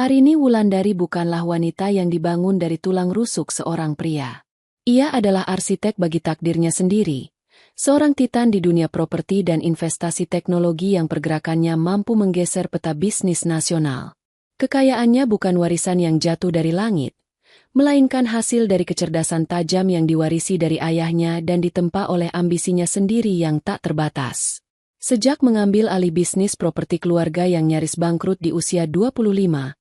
Arini Wulandari bukanlah wanita yang dibangun dari tulang rusuk seorang pria. Ia adalah arsitek bagi takdirnya sendiri. Seorang titan di dunia properti dan investasi teknologi yang pergerakannya mampu menggeser peta bisnis nasional. Kekayaannya bukan warisan yang jatuh dari langit, melainkan hasil dari kecerdasan tajam yang diwarisi dari ayahnya dan ditempa oleh ambisinya sendiri yang tak terbatas. Sejak mengambil alih bisnis properti keluarga yang nyaris bangkrut di usia 25,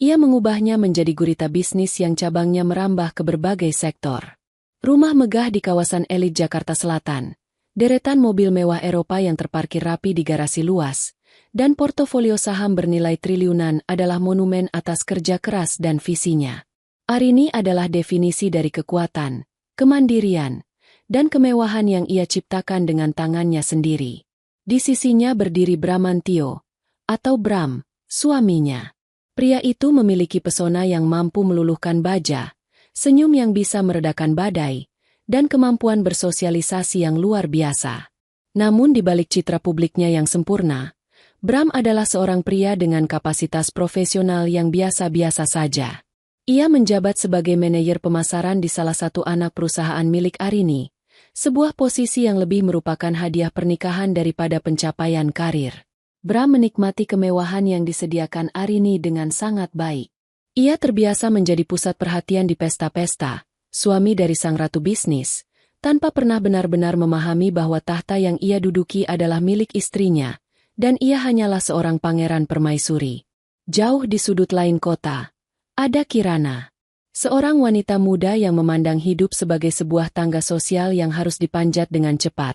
ia mengubahnya menjadi gurita bisnis yang cabangnya merambah ke berbagai sektor. Rumah megah di kawasan elit Jakarta Selatan, deretan mobil mewah Eropa yang terparkir rapi di garasi luas, dan portofolio saham bernilai triliunan adalah monumen atas kerja keras dan visinya. Arini adalah definisi dari kekuatan, kemandirian, dan kemewahan yang ia ciptakan dengan tangannya sendiri. Di sisinya berdiri Bramantio, atau Bram, suaminya. Pria itu memiliki pesona yang mampu meluluhkan baja, senyum yang bisa meredakan badai, dan kemampuan bersosialisasi yang luar biasa. Namun di balik citra publiknya yang sempurna, Bram adalah seorang pria dengan kapasitas profesional yang biasa-biasa saja. Ia menjabat sebagai manajer pemasaran di salah satu anak perusahaan milik Arini, sebuah posisi yang lebih merupakan hadiah pernikahan daripada pencapaian karir. Bram menikmati kemewahan yang disediakan Arini dengan sangat baik. Ia terbiasa menjadi pusat perhatian di pesta-pesta, suami dari sang ratu bisnis, tanpa pernah benar-benar memahami bahwa tahta yang ia duduki adalah milik istrinya, dan ia hanyalah seorang pangeran permaisuri. Jauh di sudut lain kota, ada Kirana. Seorang wanita muda yang memandang hidup sebagai sebuah tangga sosial yang harus dipanjat dengan cepat,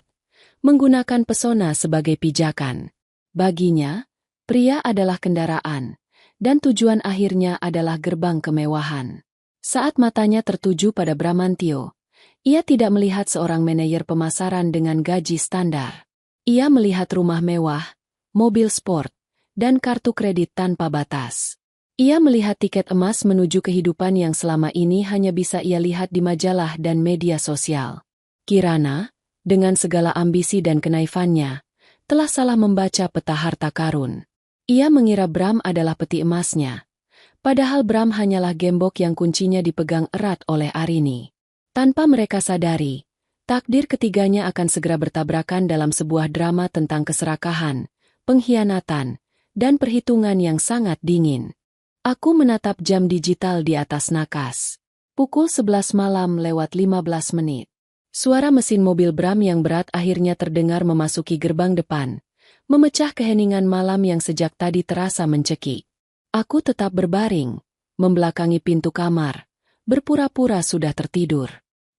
menggunakan pesona sebagai pijakan. Baginya, pria adalah kendaraan, dan tujuan akhirnya adalah gerbang kemewahan. Saat matanya tertuju pada Bramantio, ia tidak melihat seorang manajer pemasaran dengan gaji standar. Ia melihat rumah mewah, mobil sport, dan kartu kredit tanpa batas. Ia melihat tiket emas menuju kehidupan yang selama ini hanya bisa ia lihat di majalah dan media sosial. Kirana, dengan segala ambisi dan kenaifannya, telah salah membaca peta harta karun. Ia mengira Bram adalah peti emasnya, padahal Bram hanyalah gembok yang kuncinya dipegang erat oleh Arini. Tanpa mereka sadari, takdir ketiganya akan segera bertabrakan dalam sebuah drama tentang keserakahan, pengkhianatan, dan perhitungan yang sangat dingin. Aku menatap jam digital di atas nakas. Pukul 11 malam lewat 15 menit. Suara mesin mobil Bram yang berat akhirnya terdengar memasuki gerbang depan, memecah keheningan malam yang sejak tadi terasa mencekik. Aku tetap berbaring, membelakangi pintu kamar, berpura-pura sudah tertidur.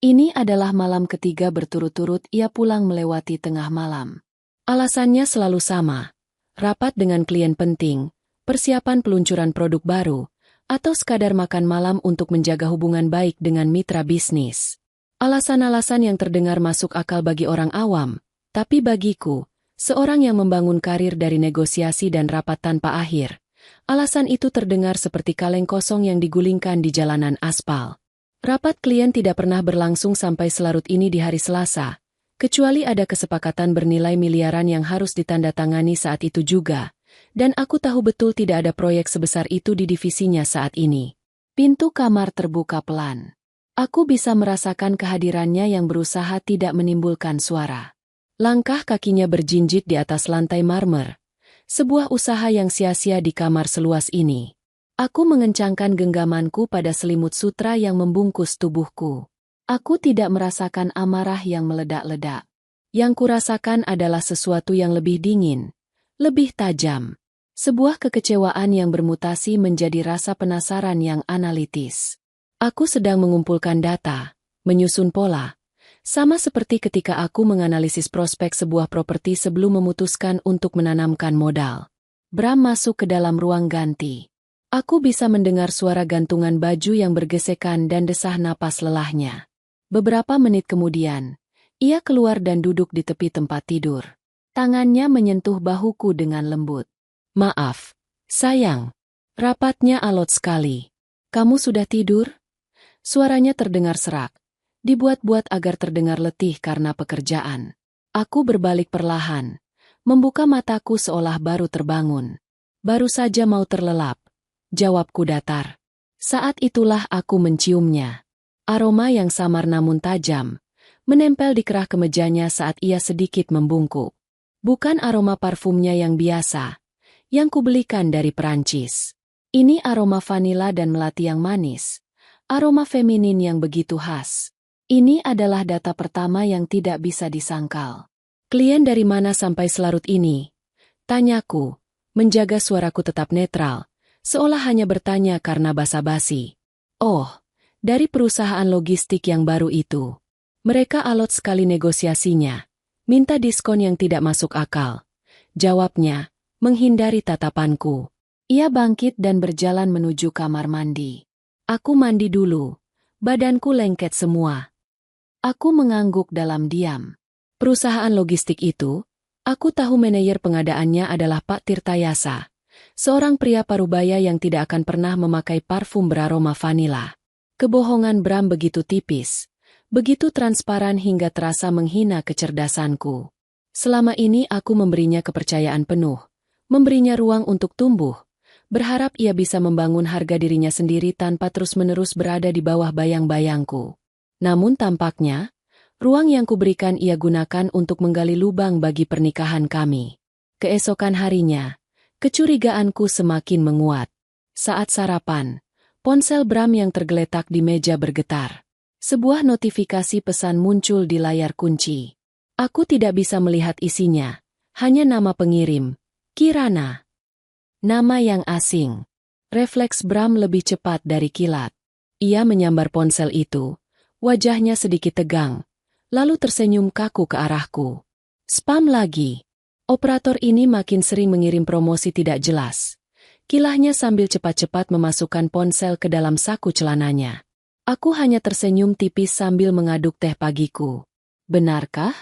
Ini adalah malam ketiga berturut-turut ia pulang melewati tengah malam. Alasannya selalu sama, rapat dengan klien penting, persiapan peluncuran produk baru, atau sekadar makan malam untuk menjaga hubungan baik dengan mitra bisnis. Alasan-alasan yang terdengar masuk akal bagi orang awam, tapi bagiku, seorang yang membangun karir dari negosiasi dan rapat tanpa akhir, alasan itu terdengar seperti kaleng kosong yang digulingkan di jalanan aspal. Rapat klien tidak pernah berlangsung sampai selarut ini di hari Selasa, kecuali ada kesepakatan bernilai miliaran yang harus ditandatangani saat itu juga, dan aku tahu betul tidak ada proyek sebesar itu di divisinya saat ini. Pintu kamar terbuka pelan. Aku bisa merasakan kehadirannya yang berusaha tidak menimbulkan suara. Langkah kakinya berjinjit di atas lantai marmer. Sebuah usaha yang sia-sia di kamar seluas ini. Aku mengencangkan genggamanku pada selimut sutra yang membungkus tubuhku. Aku tidak merasakan amarah yang meledak-ledak. Yang kurasakan adalah sesuatu yang lebih dingin, lebih tajam. Sebuah kekecewaan yang bermutasi menjadi rasa penasaran yang analitis. Aku sedang mengumpulkan data, menyusun pola, sama seperti ketika aku menganalisis prospek sebuah properti sebelum memutuskan untuk menanamkan modal. Bram masuk ke dalam ruang ganti. Aku bisa mendengar suara gantungan baju yang bergesekan dan desah napas lelahnya. Beberapa menit kemudian, ia keluar dan duduk di tepi tempat tidur. Tangannya menyentuh bahuku dengan lembut. Maaf, sayang. Rapatnya alot sekali. Kamu sudah tidur? Suaranya terdengar serak, dibuat-buat agar terdengar letih karena pekerjaan. Aku berbalik perlahan, membuka mataku seolah baru terbangun. Baru saja mau terlelap, Jawabku datar. Saat itulah aku menciumnya. Aroma yang samar namun tajam, menempel di kerah kemejanya saat ia sedikit membungkuk. Bukan aroma parfumnya yang biasa, yang kubelikan dari Perancis. Ini aroma vanila dan melati yang manis, aroma feminin yang begitu khas. Ini adalah data pertama yang tidak bisa disangkal. Klien dari mana sampai selarut ini? Tanyaku, menjaga suaraku tetap netral, seolah hanya bertanya karena basa-basi. Oh, dari perusahaan logistik yang baru itu. Mereka alot sekali negosiasinya. Minta diskon yang tidak masuk akal. Jawabnya, menghindari tatapanku. Ia bangkit dan berjalan menuju kamar mandi. Aku mandi dulu. Badanku lengket semua. Aku mengangguk dalam diam. Perusahaan logistik itu, aku tahu manajer pengadaannya adalah Pak Tirtayasa, seorang pria parubaya yang tidak akan pernah memakai parfum beraroma vanila. Kebohongan Bram begitu tipis. Begitu transparan hingga terasa menghina kecerdasanku. Selama ini aku memberinya kepercayaan penuh, memberinya ruang untuk tumbuh, berharap ia bisa membangun harga dirinya sendiri tanpa terus-menerus berada di bawah bayang-bayangku. Namun tampaknya, ruang yang kuberikan ia gunakan untuk menggali lubang bagi pernikahan kami. Keesokan harinya, kecurigaanku semakin menguat. Saat sarapan, ponsel Bram yang tergeletak di meja bergetar. Sebuah notifikasi pesan muncul di layar kunci. Aku tidak bisa melihat isinya, hanya nama pengirim, Kirana. Nama yang asing. Refleks Bram lebih cepat dari kilat. Ia menyambar ponsel itu, wajahnya sedikit tegang, lalu tersenyum kaku ke arahku. Spam lagi. Operator ini makin sering mengirim promosi tidak jelas. Kilahnya sambil cepat-cepat memasukkan ponsel ke dalam saku celananya. Aku hanya tersenyum tipis sambil mengaduk teh pagiku. Benarkah?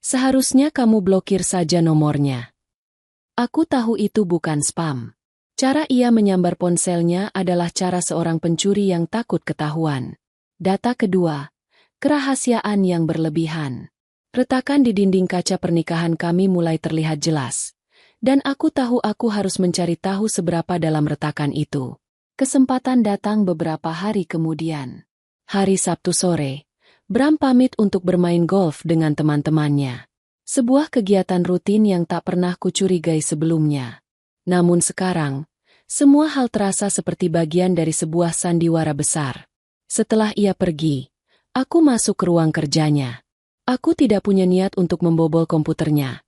Seharusnya kamu blokir saja nomornya. Aku tahu itu bukan spam. Cara ia menyambar ponselnya adalah cara seorang pencuri yang takut ketahuan. Data kedua, kerahasiaan yang berlebihan. Retakan di dinding kaca pernikahan kami mulai terlihat jelas. Dan aku tahu aku harus mencari tahu seberapa dalam retakan itu. Kesempatan datang beberapa hari kemudian. Hari Sabtu sore, Bram pamit untuk bermain golf dengan teman-temannya. Sebuah kegiatan rutin yang tak pernah kucurigai sebelumnya. Namun sekarang, semua hal terasa seperti bagian dari sebuah sandiwara besar. Setelah ia pergi, aku masuk ke ruang kerjanya. Aku tidak punya niat untuk membobol komputernya.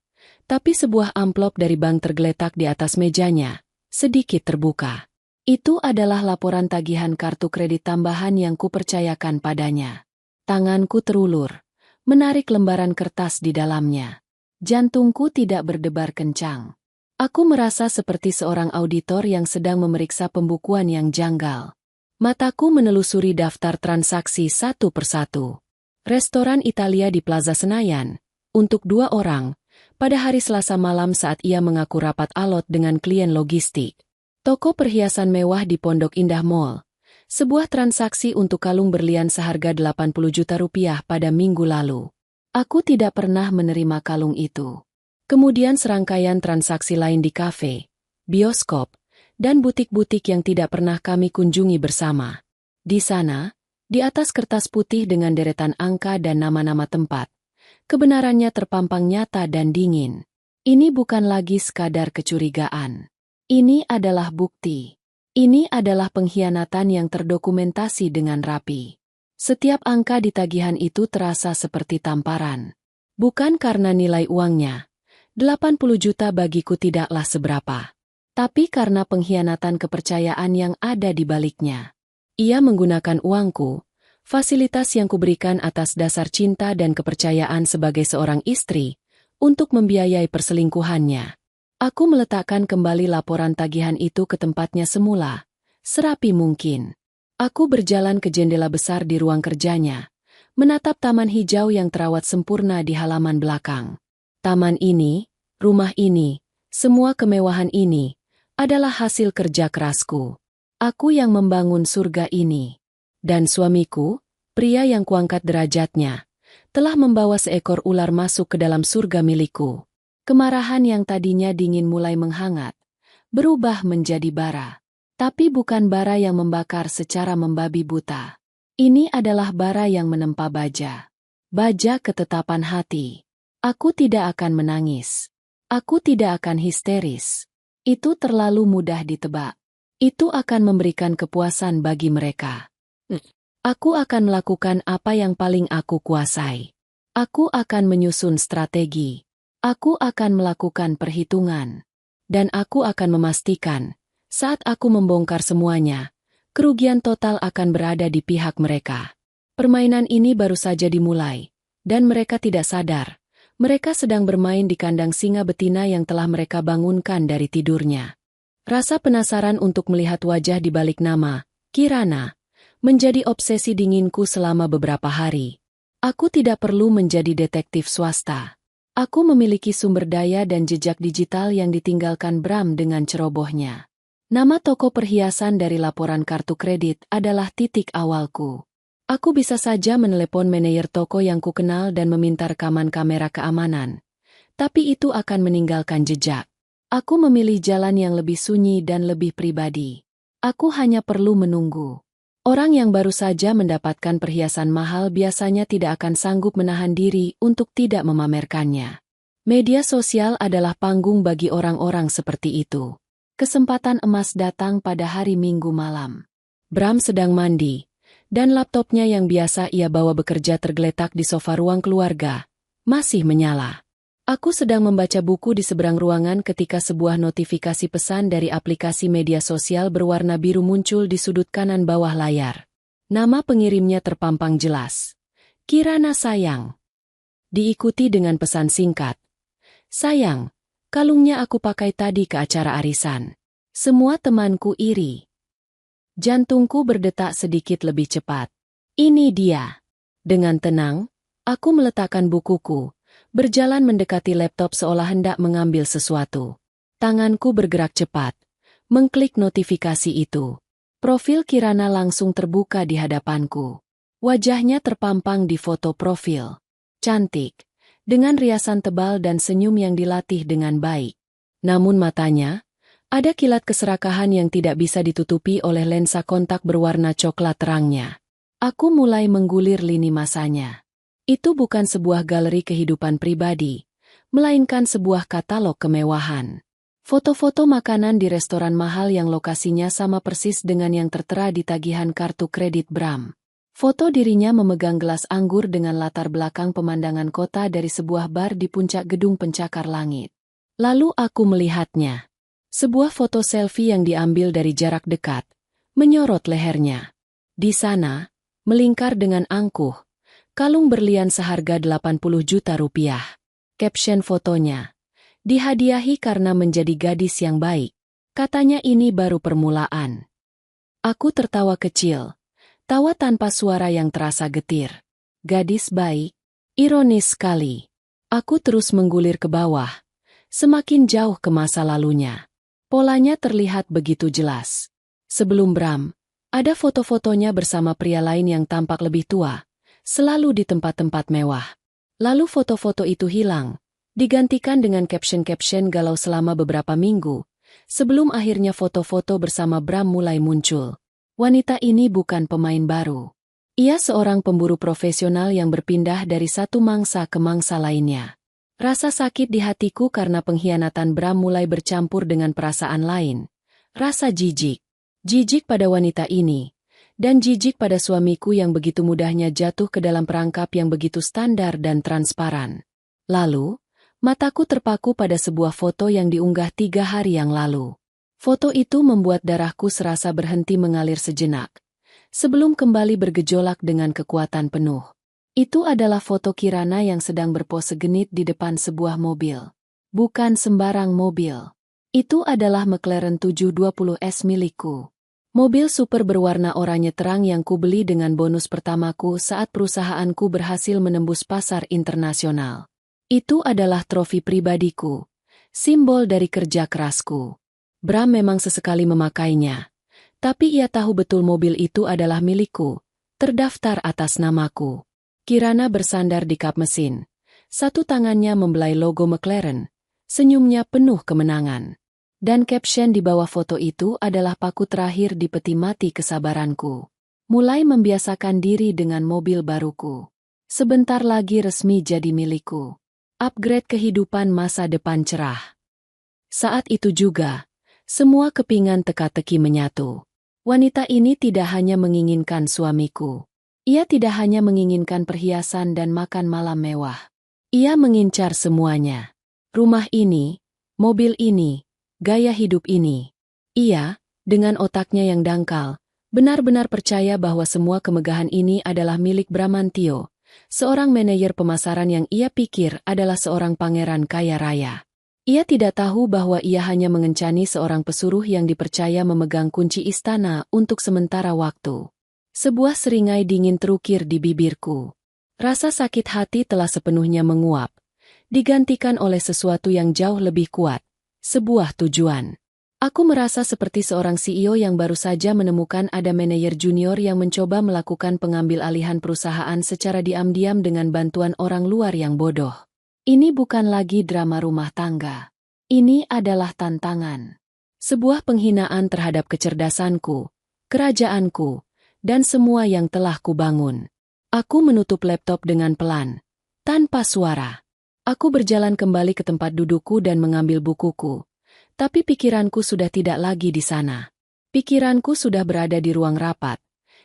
Tapi sebuah amplop dari bank tergeletak di atas mejanya, sedikit terbuka. Itu adalah laporan tagihan kartu kredit tambahan yang kupercayakan padanya. Tanganku terulur, menarik lembaran kertas di dalamnya. Jantungku tidak berdebar kencang. Aku merasa seperti seorang auditor yang sedang memeriksa pembukuan yang janggal. Mataku menelusuri daftar transaksi satu persatu. Restoran Italia di Plaza Senayan, untuk 2 orang, pada hari Selasa malam saat ia mengaku rapat alot dengan klien logistik. Toko perhiasan mewah di Pondok Indah Mall. Sebuah transaksi untuk kalung berlian seharga 80 juta rupiah pada minggu lalu. Aku tidak pernah menerima kalung itu. Kemudian serangkaian transaksi lain di kafe, bioskop, dan butik-butik yang tidak pernah kami kunjungi bersama. Di sana, di atas kertas putih dengan deretan angka dan nama-nama tempat, kebenarannya terpampang nyata dan dingin. Ini bukan lagi sekadar kecurigaan. Ini adalah bukti. Ini adalah pengkhianatan yang terdokumentasi dengan rapi. Setiap angka di tagihan itu terasa seperti tamparan. Bukan karena nilai uangnya. 80 juta bagiku tidaklah seberapa. Tapi karena pengkhianatan kepercayaan yang ada di baliknya. Ia menggunakan uangku, fasilitas yang kuberikan atas dasar cinta dan kepercayaan sebagai seorang istri, untuk membiayai perselingkuhannya. Aku meletakkan kembali laporan tagihan itu ke tempatnya semula, serapi mungkin. Aku berjalan ke jendela besar di ruang kerjanya, menatap taman hijau yang terawat sempurna di halaman belakang. Taman ini, rumah ini, semua kemewahan ini, adalah hasil kerja kerasku. Aku yang membangun surga ini. Dan suamiku, pria yang kuangkat derajatnya, telah membawa seekor ular masuk ke dalam surga milikku. Kemarahan yang tadinya dingin mulai menghangat, berubah menjadi bara. Tapi bukan bara yang membakar secara membabi buta. Ini adalah bara yang menempa baja. Baja ketetapan hati. Aku tidak akan menangis. Aku tidak akan histeris. Itu terlalu mudah ditebak. Itu akan memberikan kepuasan bagi mereka. Aku akan melakukan apa yang paling aku kuasai. Aku akan menyusun strategi. Aku akan melakukan perhitungan. Dan aku akan memastikan, saat aku membongkar semuanya, kerugian total akan berada di pihak mereka. Permainan ini baru saja dimulai, dan mereka tidak sadar. Mereka sedang bermain di kandang singa betina yang telah mereka bangunkan dari tidurnya. Rasa penasaran untuk melihat wajah di balik nama, Kirana, menjadi obsesi dinginku selama beberapa hari. Aku tidak perlu menjadi detektif swasta. Aku memiliki sumber daya dan jejak digital yang ditinggalkan Bram dengan cerobohnya. Nama toko perhiasan dari laporan kartu kredit adalah titik awalku. Aku bisa saja menelepon manajer toko yang kukenal dan meminta rekaman kamera keamanan. Tapi itu akan meninggalkan jejak. Aku memilih jalan yang lebih sunyi dan lebih pribadi. Aku hanya perlu menunggu. Orang yang baru saja mendapatkan perhiasan mahal biasanya tidak akan sanggup menahan diri untuk tidak memamerkannya. Media sosial adalah panggung bagi orang-orang seperti itu. Kesempatan emas datang pada hari Minggu malam. Bram sedang mandi. Dan laptopnya yang biasa ia bawa bekerja tergeletak di sofa ruang keluarga, masih menyala. Aku sedang membaca buku di seberang ruangan ketika sebuah notifikasi pesan dari aplikasi media sosial berwarna biru muncul di sudut kanan bawah layar. Nama pengirimnya terpampang jelas. Kirana sayang. Diikuti dengan pesan singkat. Sayang, kalungnya aku pakai tadi ke acara arisan. Semua temanku iri. Jantungku berdetak sedikit lebih cepat. Ini dia. Dengan tenang, aku meletakkan bukuku, berjalan mendekati laptop seolah hendak mengambil sesuatu. Tanganku bergerak cepat, mengklik notifikasi itu. Profil Kirana langsung terbuka di hadapanku. Wajahnya terpampang di foto profil. Cantik, dengan riasan tebal dan senyum yang dilatih dengan baik. Namun matanya, ada kilat keserakahan yang tidak bisa ditutupi oleh lensa kontak berwarna coklat terangnya. Aku mulai menggulir lini masanya. Itu bukan sebuah galeri kehidupan pribadi, melainkan sebuah katalog kemewahan. Foto-foto makanan di restoran mahal yang lokasinya sama persis dengan yang tertera di tagihan kartu kredit Bram. Foto dirinya memegang gelas anggur dengan latar belakang pemandangan kota dari sebuah bar di puncak gedung pencakar langit. Lalu aku melihatnya. Sebuah foto selfie yang diambil dari jarak dekat, menyorot lehernya. Di sana, melingkar dengan angkuh, kalung berlian seharga 80 juta rupiah. Caption fotonya, dihadiahi karena menjadi gadis yang baik. Katanya ini baru permulaan. Aku tertawa kecil, tawa tanpa suara yang terasa getir. Gadis baik? Ironis sekali. Aku terus menggulir ke bawah, semakin jauh ke masa lalunya. Polanya terlihat begitu jelas. Sebelum Bram, ada foto-fotonya bersama pria lain yang tampak lebih tua, selalu di tempat-tempat mewah. Lalu foto-foto itu hilang, digantikan dengan caption-caption galau selama beberapa minggu, sebelum akhirnya foto-foto bersama Bram mulai muncul. Wanita ini bukan pemain baru. Ia seorang pemburu profesional yang berpindah dari satu mangsa ke mangsa lainnya. Rasa sakit di hatiku karena pengkhianatan Bram mulai bercampur dengan perasaan lain. Rasa jijik. Jijik pada wanita ini. Dan jijik pada suamiku yang begitu mudahnya jatuh ke dalam perangkap yang begitu standar dan transparan. Lalu, mataku terpaku pada sebuah foto yang diunggah 3 hari yang lalu. Foto itu membuat darahku serasa berhenti mengalir sejenak, sebelum kembali bergejolak dengan kekuatan penuh. Itu adalah foto Kirana yang sedang berpose genit di depan sebuah mobil. Bukan sembarang mobil. Itu adalah McLaren 720S milikku. Mobil super berwarna oranye terang yang kubeli dengan bonus pertamaku saat perusahaanku berhasil menembus pasar internasional. Itu adalah trofi pribadiku, simbol dari kerja kerasku. Bram memang sesekali memakainya, tapi ia tahu betul mobil itu adalah milikku, terdaftar atas namaku. Kirana bersandar di kap mesin. Satu tangannya membelai logo McLaren. Senyumnya penuh kemenangan. Dan caption di bawah foto itu adalah paku terakhir di peti mati kesabaranku. Mulai membiasakan diri dengan mobil baruku. Sebentar lagi resmi jadi milikku. Upgrade kehidupan masa depan cerah. Saat itu juga, semua kepingan teka-teki menyatu. Wanita ini tidak hanya menginginkan suamiku. Ia tidak hanya menginginkan perhiasan dan makan malam mewah. Ia mengincar semuanya. Rumah ini, mobil ini, gaya hidup ini. Ia, dengan otaknya yang dangkal, benar-benar percaya bahwa semua kemegahan ini adalah milik Bramantio, seorang manajer pemasaran yang ia pikir adalah seorang pangeran kaya raya. Ia tidak tahu bahwa ia hanya mengencani seorang pesuruh yang dipercaya memegang kunci istana untuk sementara waktu. Sebuah seringai dingin terukir di bibirku. Rasa sakit hati telah sepenuhnya menguap, digantikan oleh sesuatu yang jauh lebih kuat, sebuah tujuan. Aku merasa seperti seorang CEO yang baru saja menemukan ada manajer junior yang mencoba melakukan pengambil alihan perusahaan secara diam-diam dengan bantuan orang luar yang bodoh. Ini bukan lagi drama rumah tangga. Ini adalah tantangan. Sebuah penghinaan terhadap kecerdasanku, kerajaanku, dan semua yang telah kubangun. Aku menutup laptop dengan pelan, tanpa suara. Aku berjalan kembali ke tempat dudukku dan mengambil bukuku. Tapi pikiranku sudah tidak lagi di sana. Pikiranku sudah berada di ruang rapat,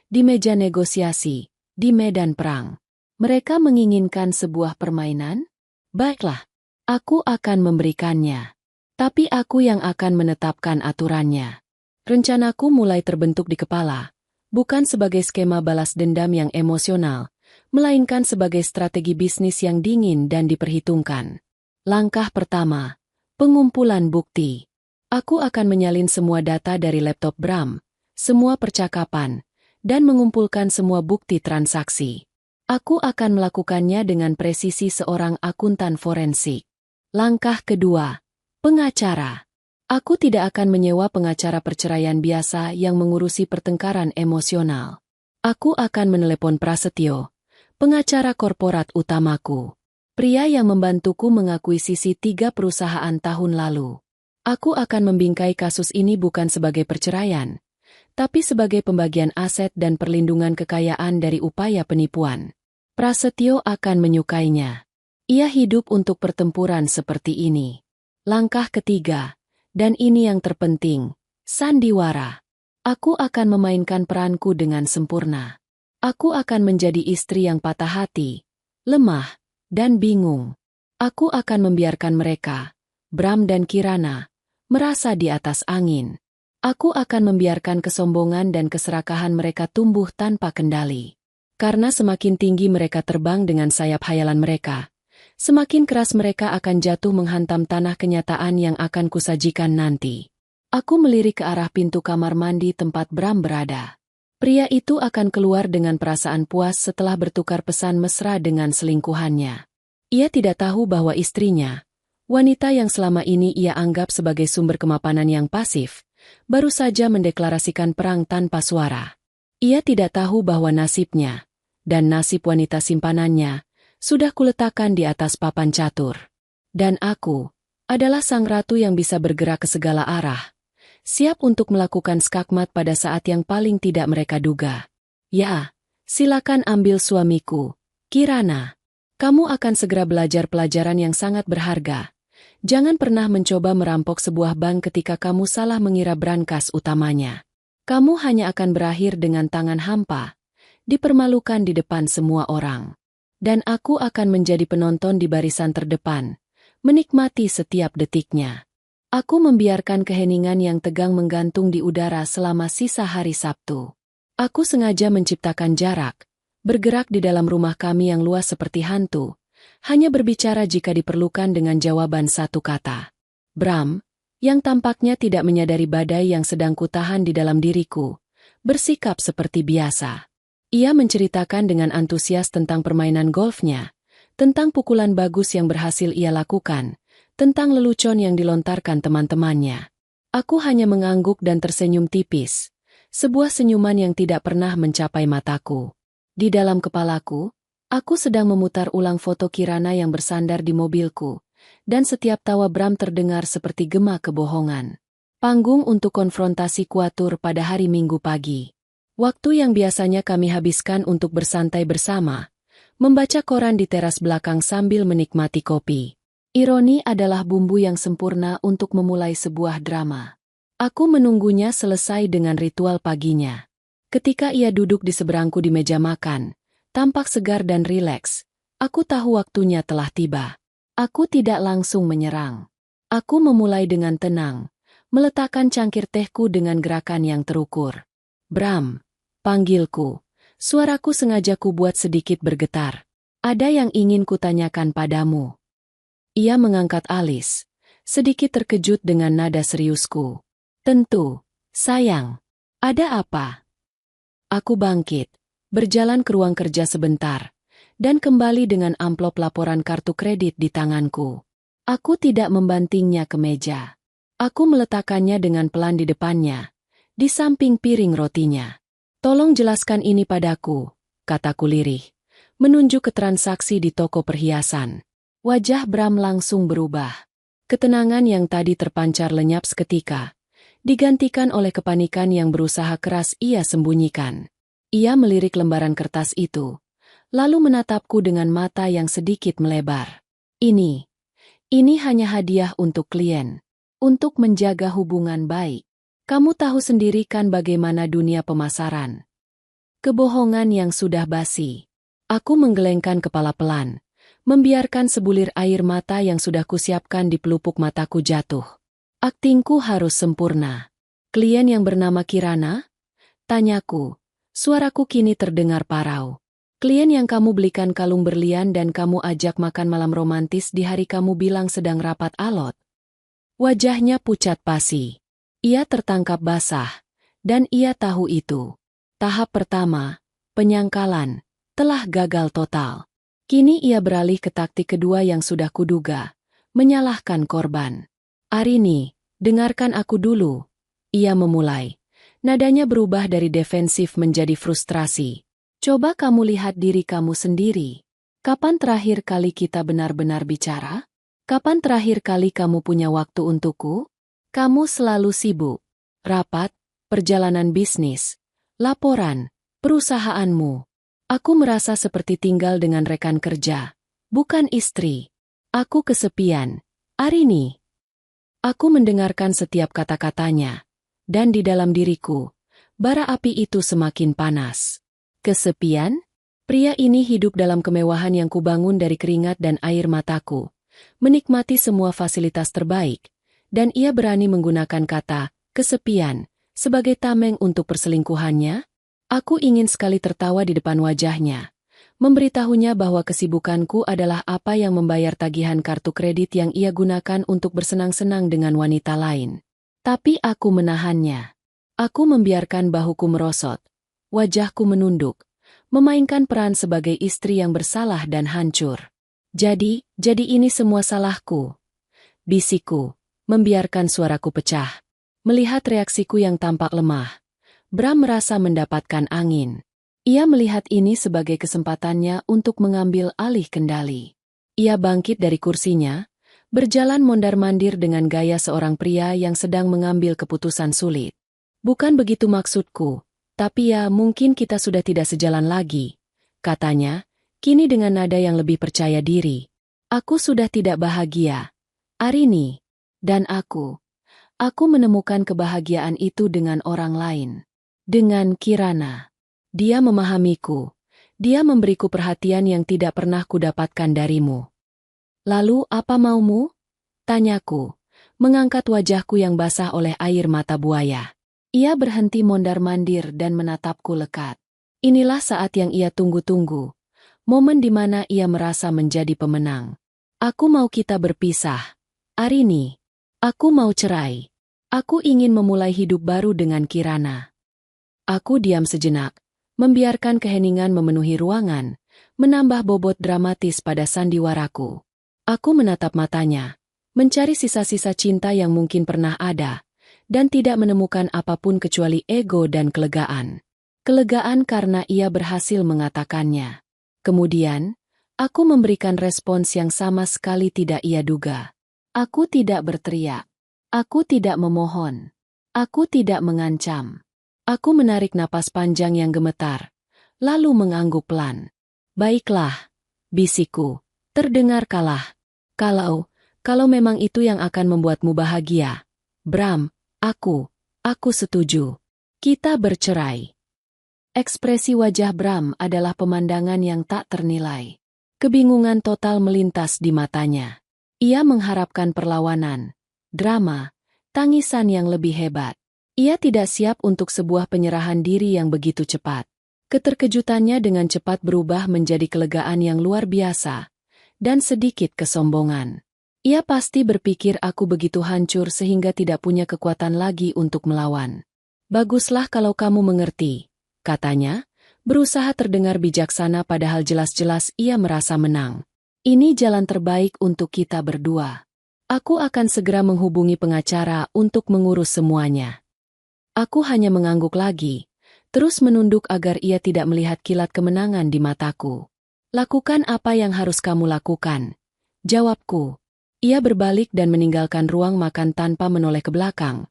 di meja negosiasi, di medan perang. Mereka menginginkan sebuah permainan? Baiklah, aku akan memberikannya. Tapi aku yang akan menetapkan aturannya. Rencanaku mulai terbentuk di kepala, bukan sebagai skema balas dendam yang emosional, melainkan sebagai strategi bisnis yang dingin dan diperhitungkan. Langkah pertama, pengumpulan bukti. Aku akan menyalin semua data dari laptop Bram, semua percakapan, dan mengumpulkan semua bukti transaksi. Aku akan melakukannya dengan presisi seorang akuntan forensik. Langkah kedua, pengacara. Aku tidak akan menyewa pengacara perceraian biasa yang mengurusi pertengkaran emosional. Aku akan menelepon Prasetyo, pengacara korporat utamaku. Pria yang membantuku mengakuisisi 3 perusahaan tahun lalu. Aku akan membingkai kasus ini bukan sebagai perceraian, tapi sebagai pembagian aset dan perlindungan kekayaan dari upaya penipuan. Prasetyo akan menyukainya. Ia hidup untuk pertempuran seperti ini. Langkah ketiga, dan ini yang terpenting, sandiwara. Aku akan memainkan peranku dengan sempurna. Aku akan menjadi istri yang patah hati, lemah, dan bingung. Aku akan membiarkan mereka, Bram dan Kirana, merasa di atas angin. Aku akan membiarkan kesombongan dan keserakahan mereka tumbuh tanpa kendali. Karena semakin tinggi mereka terbang dengan sayap hayalan mereka, semakin keras mereka akan jatuh menghantam tanah kenyataan yang akan kusajikan nanti. Aku melirik ke arah pintu kamar mandi tempat Bram berada. Pria itu akan keluar dengan perasaan puas setelah bertukar pesan mesra dengan selingkuhannya. Ia tidak tahu bahwa istrinya, wanita yang selama ini ia anggap sebagai sumber kemapanan yang pasif, baru saja mendeklarasikan perang tanpa suara. Ia tidak tahu bahwa nasibnya, dan nasib wanita simpanannya, sudah kuletakkan di atas papan catur. Dan aku adalah sang ratu yang bisa bergerak ke segala arah, siap untuk melakukan skakmat pada saat yang paling tidak mereka duga. Ya, silakan ambil suamiku, Kirana. Kamu akan segera belajar pelajaran yang sangat berharga. Jangan pernah mencoba merampok sebuah bank ketika kamu salah mengira brankas utamanya. Kamu hanya akan berakhir dengan tangan hampa, dipermalukan di depan semua orang. Dan aku akan menjadi penonton di barisan terdepan, menikmati setiap detiknya. Aku membiarkan keheningan yang tegang menggantung di udara selama sisa hari Sabtu. Aku sengaja menciptakan jarak, bergerak di dalam rumah kami yang luas seperti hantu, hanya berbicara jika diperlukan dengan jawaban satu kata. Bram, yang tampaknya tidak menyadari badai yang sedang kutahan di dalam diriku, bersikap seperti biasa. Ia menceritakan dengan antusias tentang permainan golfnya, tentang pukulan bagus yang berhasil ia lakukan, tentang lelucon yang dilontarkan teman-temannya. Aku hanya mengangguk dan tersenyum tipis, sebuah senyuman yang tidak pernah mencapai mataku. Di dalam kepalaku, aku sedang memutar ulang foto Kirana yang bersandar di mobilku, dan setiap tawa Bram terdengar seperti gema kebohongan. Panggung untuk konfrontasi kuatur pada hari Minggu pagi. Waktu yang biasanya kami habiskan untuk bersantai bersama, membaca koran di teras belakang sambil menikmati kopi. Ironi adalah bumbu yang sempurna untuk memulai sebuah drama. Aku menunggunya selesai dengan ritual paginya. Ketika ia duduk di seberangku di meja makan, tampak segar dan rileks, aku tahu waktunya telah tiba. Aku tidak langsung menyerang. Aku memulai dengan tenang, meletakkan cangkir tehku dengan gerakan yang terukur. Bram, panggilku. Suaraku sengaja kubuat sedikit bergetar. Ada yang ingin kutanyakan padamu. Ia mengangkat alis, sedikit terkejut dengan nada seriusku. Tentu, sayang. Ada apa? Aku bangkit, berjalan ke ruang kerja sebentar, dan kembali dengan amplop laporan kartu kredit di tanganku. Aku tidak membantingnya ke meja. Aku meletakkannya dengan pelan di depannya, di samping piring rotinya. Tolong jelaskan ini padaku, kataku lirih, menunjuk ke transaksi di toko perhiasan. Wajah Bram langsung berubah. Ketenangan yang tadi terpancar lenyap seketika, digantikan oleh kepanikan yang berusaha keras ia sembunyikan. Ia melirik lembaran kertas itu, lalu menatapku dengan mata yang sedikit melebar. Ini hanya hadiah untuk klien. Untuk menjaga hubungan baik. Kamu tahu sendiri kan bagaimana dunia pemasaran. Kebohongan yang sudah basi. Aku menggelengkan kepala pelan, membiarkan sebulir air mata yang sudah kusiapkan di pelupuk mataku jatuh. Aktingku harus sempurna. Klien yang bernama Kirana? Tanyaku. Suaraku kini terdengar parau. Klien yang kamu belikan kalung berlian dan kamu ajak makan malam romantis di hari kamu bilang sedang rapat alot. Wajahnya pucat pasi. Ia tertangkap basah, dan ia tahu itu. Tahap pertama, penyangkalan, telah gagal total. Kini ia beralih ke taktik kedua yang sudah kuduga, menyalahkan korban. Arini, dengarkan aku dulu. Ia memulai. Nadanya berubah dari defensif menjadi frustrasi. Coba kamu lihat diri kamu sendiri. Kapan terakhir kali kita benar-benar bicara? Kapan terakhir kali kamu punya waktu untukku? Kamu selalu sibuk. Rapat, perjalanan bisnis, laporan, perusahaanmu. Aku merasa seperti tinggal dengan rekan kerja, bukan istri. Aku kesepian. Arini. Aku mendengarkan setiap kata-katanya, dan di dalam diriku, bara api itu semakin panas. Kesepian? Pria ini hidup dalam kemewahan yang kubangun dari keringat dan air mataku. Menikmati semua fasilitas terbaik, dan ia berani menggunakan kata kesepian sebagai tameng untuk perselingkuhannya. Aku ingin sekali tertawa di depan wajahnya, memberitahunya bahwa kesibukanku adalah apa yang membayar tagihan kartu kredit yang ia gunakan untuk bersenang-senang dengan wanita lain. Tapi aku menahannya. Aku membiarkan bahuku merosot, wajahku menunduk, memainkan peran sebagai istri yang bersalah dan hancur. Jadi ini semua salahku. Bisikku, membiarkan suaraku pecah. Melihat reaksiku yang tampak lemah, Bram merasa mendapatkan angin. Ia melihat ini sebagai kesempatannya untuk mengambil alih kendali. Ia bangkit dari kursinya, berjalan mondar-mandir dengan gaya seorang pria yang sedang mengambil keputusan sulit. Bukan begitu maksudku, tapi ya mungkin kita sudah tidak sejalan lagi, katanya. Kini dengan nada yang lebih percaya diri. Aku sudah tidak bahagia. Arini. Dan aku menemukan kebahagiaan itu dengan orang lain. Dengan Kirana. Dia memahamiku. Dia memberiku perhatian yang tidak pernah kudapatkan darimu. Lalu apa maumu? Tanyaku, mengangkat wajahku yang basah oleh air mata buaya. Ia berhenti mondar-mandir dan menatapku lekat. Inilah saat yang ia tunggu-tunggu. Momen di mana ia merasa menjadi pemenang. Aku mau kita berpisah. Arini. Aku mau cerai. Aku ingin memulai hidup baru dengan Kirana. Aku diam sejenak, membiarkan keheningan memenuhi ruangan, menambah bobot dramatis pada sandiwaraku. Aku menatap matanya, mencari sisa-sisa cinta yang mungkin pernah ada, dan tidak menemukan apapun kecuali ego dan kelegaan. Kelegaan karena ia berhasil mengatakannya. Kemudian, aku memberikan respons yang sama sekali tidak ia duga. Aku tidak berteriak. Aku tidak memohon. Aku tidak mengancam. Aku menarik napas panjang yang gemetar, lalu mengangguk pelan. Baiklah, bisikku. Terdengar kalah. Kalau memang itu yang akan membuatmu bahagia. Bram, aku setuju. Kita bercerai. Ekspresi wajah Bram adalah pemandangan yang tak ternilai. Kebingungan total melintas di matanya. Ia mengharapkan perlawanan, drama, tangisan yang lebih hebat. Ia tidak siap untuk sebuah penyerahan diri yang begitu cepat. Keterkejutannya dengan cepat berubah menjadi kelegaan yang luar biasa, dan sedikit kesombongan. Ia pasti berpikir aku begitu hancur sehingga tidak punya kekuatan lagi untuk melawan. Baguslah kalau kamu mengerti, katanya, berusaha terdengar bijaksana padahal jelas-jelas ia merasa menang. Ini jalan terbaik untuk kita berdua. Aku akan segera menghubungi pengacara untuk mengurus semuanya. Aku hanya mengangguk lagi, terus menunduk agar ia tidak melihat kilat kemenangan di mataku. Lakukan apa yang harus kamu lakukan, jawabku. Ia berbalik dan meninggalkan ruang makan tanpa menoleh ke belakang.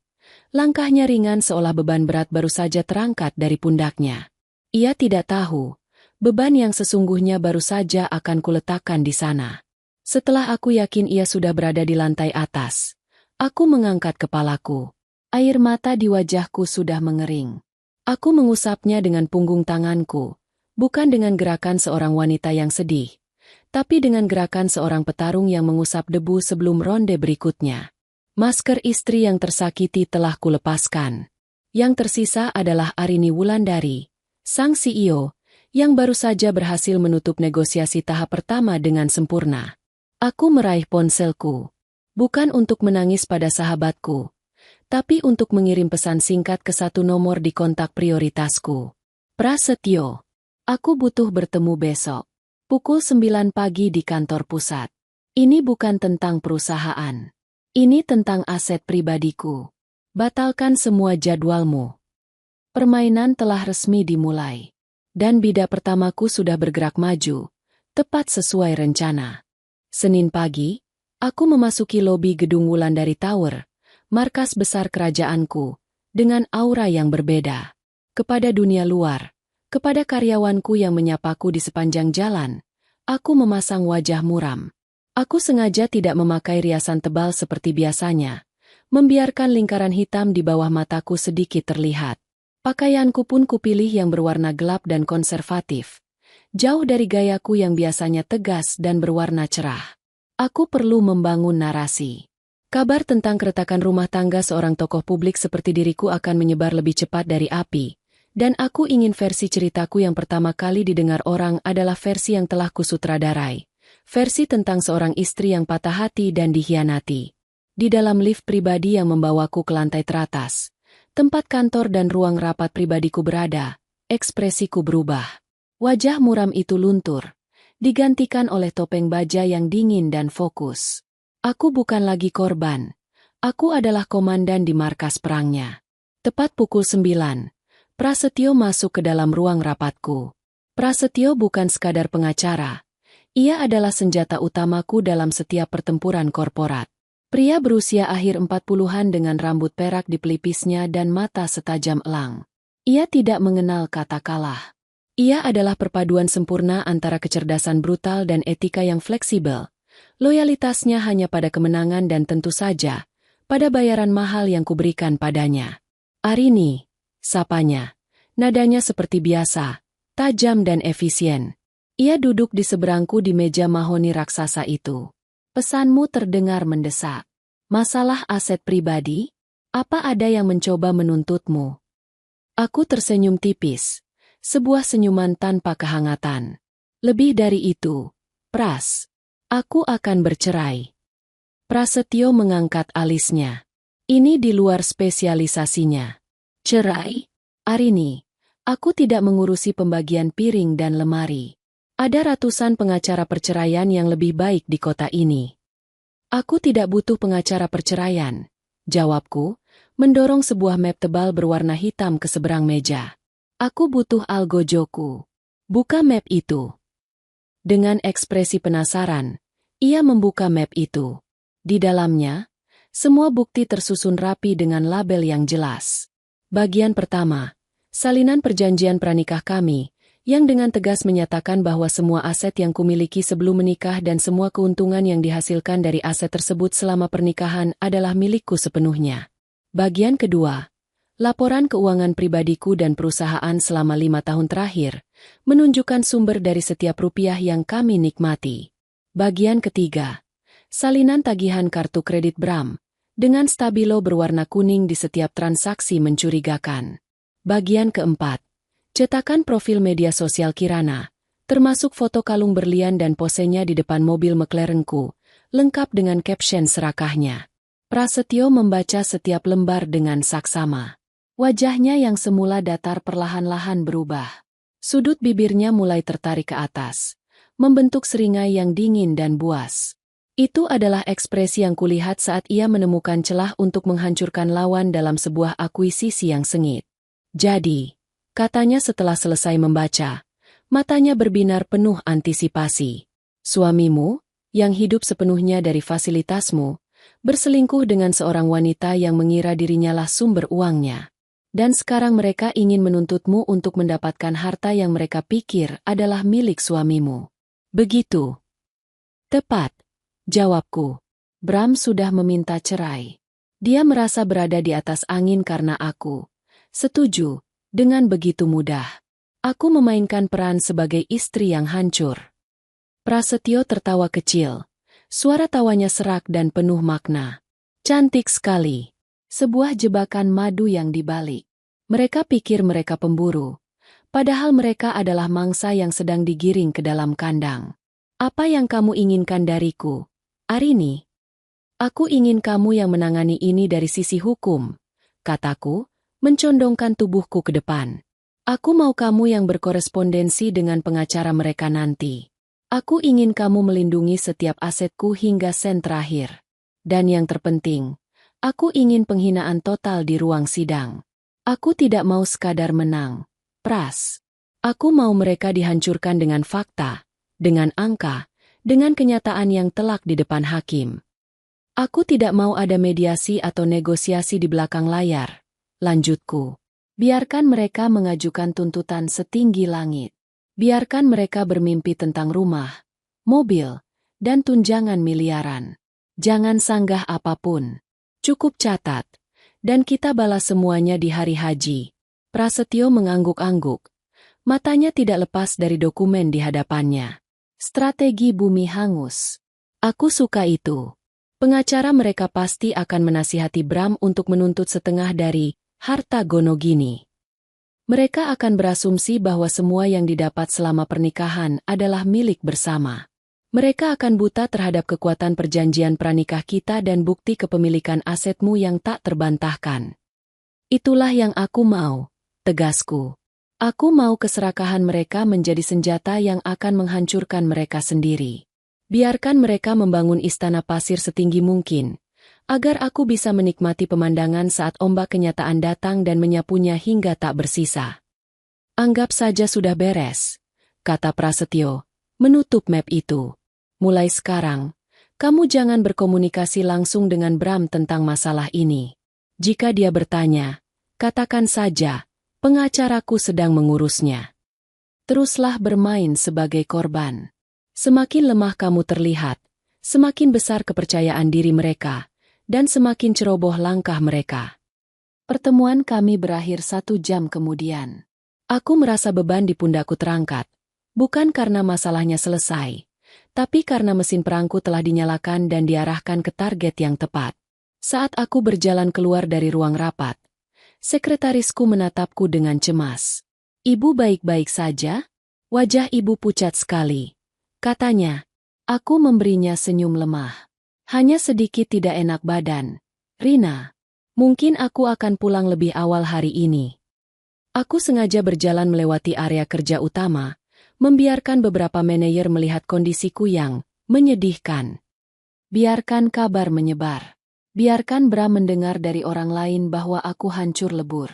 Langkahnya ringan seolah beban berat baru saja terangkat dari pundaknya. Ia tidak tahu, beban yang sesungguhnya baru saja akan kuletakkan di sana. Setelah aku yakin ia sudah berada di lantai atas, aku mengangkat kepalaku. Air mata di wajahku sudah mengering. Aku mengusapnya dengan punggung tanganku, bukan dengan gerakan seorang wanita yang sedih, tapi dengan gerakan seorang petarung yang mengusap debu sebelum ronde berikutnya. Masker istri yang tersakiti telah kulepaskan. Yang tersisa adalah Arini Wulandari, sang CEO, yang baru saja berhasil menutup negosiasi tahap pertama dengan sempurna. Aku meraih ponselku, bukan untuk menangis pada sahabatku, tapi untuk mengirim pesan singkat ke satu nomor di kontak prioritasku. Prasetyo, aku butuh bertemu besok. Pukul 9 pagi di kantor pusat. Ini bukan tentang perusahaan. Ini tentang aset pribadiku. Batalkan semua jadwalmu. Permainan telah resmi dimulai. Dan bida pertamaku sudah bergerak maju, tepat sesuai rencana. Senin pagi, aku memasuki lobi gedung Wulandari Tower, markas besar kerajaanku, dengan aura yang berbeda. Kepada dunia luar, kepada karyawanku yang menyapaku di sepanjang jalan, aku memasang wajah muram. Aku sengaja tidak memakai riasan tebal seperti biasanya, membiarkan lingkaran hitam di bawah mataku sedikit terlihat. Pakaianku pun kupilih yang berwarna gelap dan konservatif, jauh dari gayaku yang biasanya tegas dan berwarna cerah. Aku perlu membangun narasi. Kabar tentang keretakan rumah tangga seorang tokoh publik seperti diriku akan menyebar lebih cepat dari api, dan aku ingin versi ceritaku yang pertama kali didengar orang adalah versi yang telah kusutradarai, versi tentang seorang istri yang patah hati dan dikhianati. Di dalam lift pribadi yang membawaku ke lantai teratas, tempat kantor dan ruang rapat pribadiku berada, ekspresiku berubah. Wajah muram itu luntur, digantikan oleh topeng baja yang dingin dan fokus. Aku bukan lagi korban. Aku adalah komandan di markas perangnya. Tepat pukul 9, Prasetyo masuk ke dalam ruang rapatku. Prasetyo bukan sekadar pengacara. Ia adalah senjata utamaku dalam setiap pertempuran korporat. Pria berusia akhir 40-an dengan rambut perak di pelipisnya dan mata setajam elang. Ia tidak mengenal kata kalah. Ia adalah perpaduan sempurna antara kecerdasan brutal dan etika yang fleksibel. Loyalitasnya hanya pada kemenangan dan tentu saja, pada bayaran mahal yang kuberikan padanya. Arini, sapanya. Nadanya seperti biasa, tajam dan efisien. Ia duduk di seberangku di meja mahoni raksasa itu. Pesanmu terdengar mendesak. Masalah aset pribadi? Apa ada yang mencoba menuntutmu? Aku tersenyum tipis. Sebuah senyuman tanpa kehangatan. Lebih dari itu, Pras. Aku akan bercerai. Prasetyo mengangkat alisnya. Ini di luar spesialisasinya. Cerai? Arini, aku tidak mengurusi pembagian piring dan lemari. Ada ratusan pengacara perceraian yang lebih baik di kota ini. Aku tidak butuh pengacara perceraian, jawabku, mendorong sebuah map tebal berwarna hitam ke seberang meja. Aku butuh algojoku. Buka map itu. Dengan ekspresi penasaran, ia membuka map itu. Di dalamnya, Semua bukti tersusun rapi dengan label yang jelas. Bagian pertama, salinan perjanjian pranikah kami, yang dengan tegas menyatakan bahwa semua aset yang kumiliki sebelum menikah dan semua keuntungan yang dihasilkan dari aset tersebut selama pernikahan adalah milikku sepenuhnya. Bagian kedua, laporan keuangan pribadiku dan perusahaan selama 5 tahun terakhir, menunjukkan sumber dari setiap rupiah yang kami nikmati. Bagian ketiga, salinan tagihan kartu kredit Bram, dengan stabilo berwarna kuning di setiap transaksi mencurigakan. Bagian keempat, cetakan profil media sosial Kirana, termasuk foto kalung berlian dan posenya di depan mobil McLarenku, lengkap dengan caption serakahnya. Prasetyo membaca setiap lembar dengan saksama. Wajahnya yang semula datar perlahan-lahan berubah. Sudut bibirnya mulai tertarik ke atas, membentuk seringai yang dingin dan buas. Itu adalah ekspresi yang kulihat saat ia menemukan celah untuk menghancurkan lawan dalam sebuah akuisisi yang sengit. Jadi, katanya setelah selesai membaca, matanya berbinar penuh antisipasi. Suamimu, yang hidup sepenuhnya dari fasilitasmu, berselingkuh dengan seorang wanita yang mengira dirinya lah sumber uangnya. Dan sekarang mereka ingin menuntutmu untuk mendapatkan harta yang mereka pikir adalah milik suamimu. Begitu. Tepat, jawabku. Bram sudah meminta cerai. Dia merasa berada di atas angin karena aku. Setuju, dengan begitu mudah. Aku memainkan peran sebagai istri yang hancur. Prasetyo tertawa kecil. Suara tawanya serak dan penuh makna. Cantik sekali. Sebuah jebakan madu yang dibalik. Mereka pikir mereka pemburu, padahal mereka adalah mangsa yang sedang digiring ke dalam kandang. Apa yang kamu inginkan dariku, Arini? Aku ingin kamu yang menangani ini dari sisi hukum, kataku, mencondongkan tubuhku ke depan. Aku mau kamu yang berkorespondensi dengan pengacara mereka nanti. Aku ingin kamu melindungi setiap asetku hingga sen terakhir. Dan yang terpenting, aku ingin penghinaan total di ruang sidang. Aku tidak mau sekadar menang, Pras. Aku mau mereka dihancurkan dengan fakta, dengan angka, dengan kenyataan yang telak di depan hakim. Aku tidak mau ada mediasi atau negosiasi di belakang layar, lanjutku. Biarkan mereka mengajukan tuntutan setinggi langit. Biarkan mereka bermimpi tentang rumah, mobil, dan tunjangan miliaran. Jangan sanggah apapun. Cukup catat, dan kita balas semuanya di hari haji. Prasetyo mengangguk-angguk. Matanya tidak lepas dari dokumen di hadapannya. Strategi bumi hangus. Aku suka itu. Pengacara mereka pasti akan menasihati Bram untuk menuntut setengah dari harta Gonogini. Mereka akan berasumsi bahwa semua yang didapat selama pernikahan adalah milik bersama. Mereka akan buta terhadap kekuatan perjanjian pranikah kita dan bukti kepemilikan asetmu yang tak terbantahkan. Itulah yang aku mau, tegasku. Aku mau keserakahan mereka menjadi senjata yang akan menghancurkan mereka sendiri. Biarkan mereka membangun istana pasir setinggi mungkin, agar aku bisa menikmati pemandangan saat ombak kenyataan datang dan menyapunya hingga tak bersisa. Anggap saja sudah beres, kata Prasetyo, menutup map itu. Mulai sekarang, kamu jangan berkomunikasi langsung dengan Bram tentang masalah ini. Jika dia bertanya, katakan saja, pengacaraku sedang mengurusnya. Teruslah bermain sebagai korban. Semakin lemah kamu terlihat, semakin besar kepercayaan diri mereka, dan semakin ceroboh langkah mereka. Pertemuan kami berakhir 1 jam kemudian. Aku merasa beban di pundakku terangkat, bukan karena masalahnya selesai, tapi karena mesin perangku telah dinyalakan dan diarahkan ke target yang tepat. Saat aku berjalan keluar dari ruang rapat, sekretarisku menatapku dengan cemas. Ibu baik-baik saja? Wajah ibu pucat sekali. Katanya. Aku memberinya senyum lemah. Hanya sedikit tidak enak badan. Rina, mungkin aku akan pulang lebih awal hari ini. Aku sengaja berjalan melewati area kerja utama, membiarkan beberapa manajer melihat kondisiku yang menyedihkan. Biarkan kabar menyebar. Biarkan Bram mendengar dari orang lain bahwa aku hancur lebur.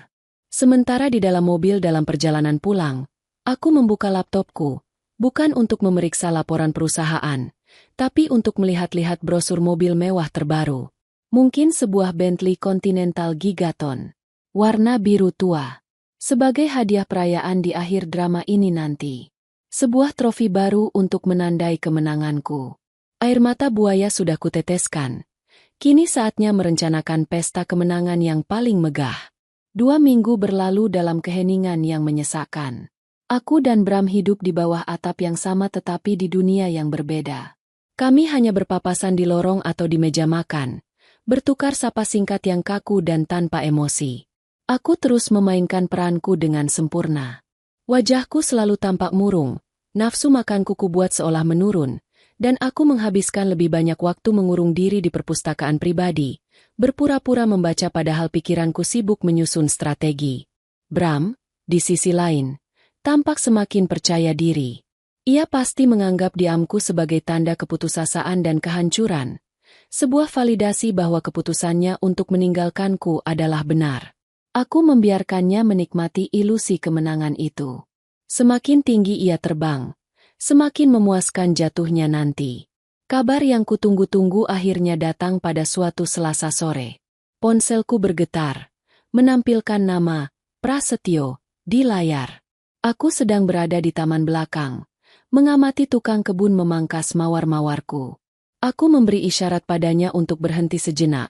Sementara di dalam mobil dalam perjalanan pulang, aku membuka laptopku, bukan untuk memeriksa laporan perusahaan, tapi untuk melihat-lihat brosur mobil mewah terbaru. Mungkin sebuah Bentley Continental Gigaton. Warna biru tua. Sebagai hadiah perayaan di akhir drama ini nanti. Sebuah trofi baru untuk menandai kemenanganku. Air mata buaya sudah kuteteskan. Kini saatnya merencanakan pesta kemenangan yang paling megah. 2 minggu berlalu dalam keheningan yang menyesakkan. Aku dan Bram hidup di bawah atap yang sama tetapi di dunia yang berbeda. Kami hanya berpapasan di lorong atau di meja makan, bertukar sapa singkat yang kaku dan tanpa emosi. Aku terus memainkan peranku dengan sempurna. Wajahku selalu tampak murung, nafsu makanku kubuat seolah menurun, dan aku menghabiskan lebih banyak waktu mengurung diri di perpustakaan pribadi, berpura-pura membaca padahal pikiranku sibuk menyusun strategi. Bram, di sisi lain, tampak semakin percaya diri. Ia pasti menganggap diamku sebagai tanda keputusasaan dan kehancuran, sebuah validasi bahwa keputusannya untuk meninggalkanku adalah benar. Aku membiarkannya menikmati ilusi kemenangan itu. Semakin tinggi ia terbang, semakin memuaskan jatuhnya nanti. Kabar yang kutunggu-tunggu akhirnya datang pada suatu Selasa sore. Ponselku bergetar, menampilkan nama Prasetyo di layar. Aku sedang berada di taman belakang, mengamati tukang kebun memangkas mawar-mawarku. Aku memberi isyarat padanya untuk berhenti sejenak,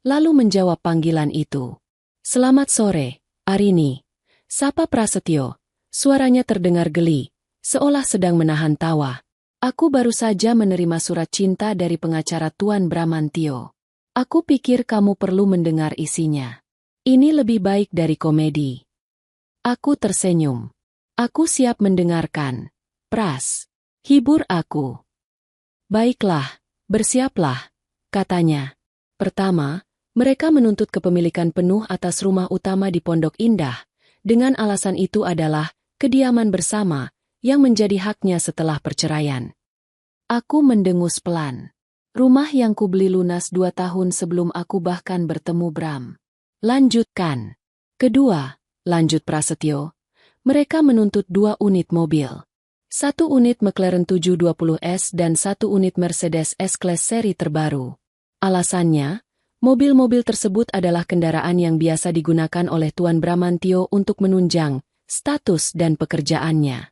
lalu menjawab panggilan itu. "Selamat sore, Arini," sapa Prasetyo. Suaranya terdengar geli, seolah sedang menahan tawa. "Aku baru saja menerima surat cinta dari pengacara Tuan Bramantio. Aku pikir kamu perlu mendengar isinya. Ini lebih baik dari komedi." Aku tersenyum. "Aku siap mendengarkan, Pras. Hibur aku." "Baiklah, bersiaplah," katanya. Pertama, mereka menuntut kepemilikan penuh atas rumah utama di Pondok Indah, dengan alasan itu adalah kediaman bersama, yang menjadi haknya setelah perceraian. Aku mendengus pelan. Rumah yang kubeli lunas 2 tahun sebelum aku bahkan bertemu Bram. "Lanjutkan." "Kedua," lanjut Prasetyo, "mereka menuntut 2 unit mobil. 1 unit McLaren 720S dan 1 unit Mercedes S-Class seri terbaru. Alasannya, mobil-mobil tersebut adalah kendaraan yang biasa digunakan oleh Tuan Bramantio untuk menunjang status dan pekerjaannya."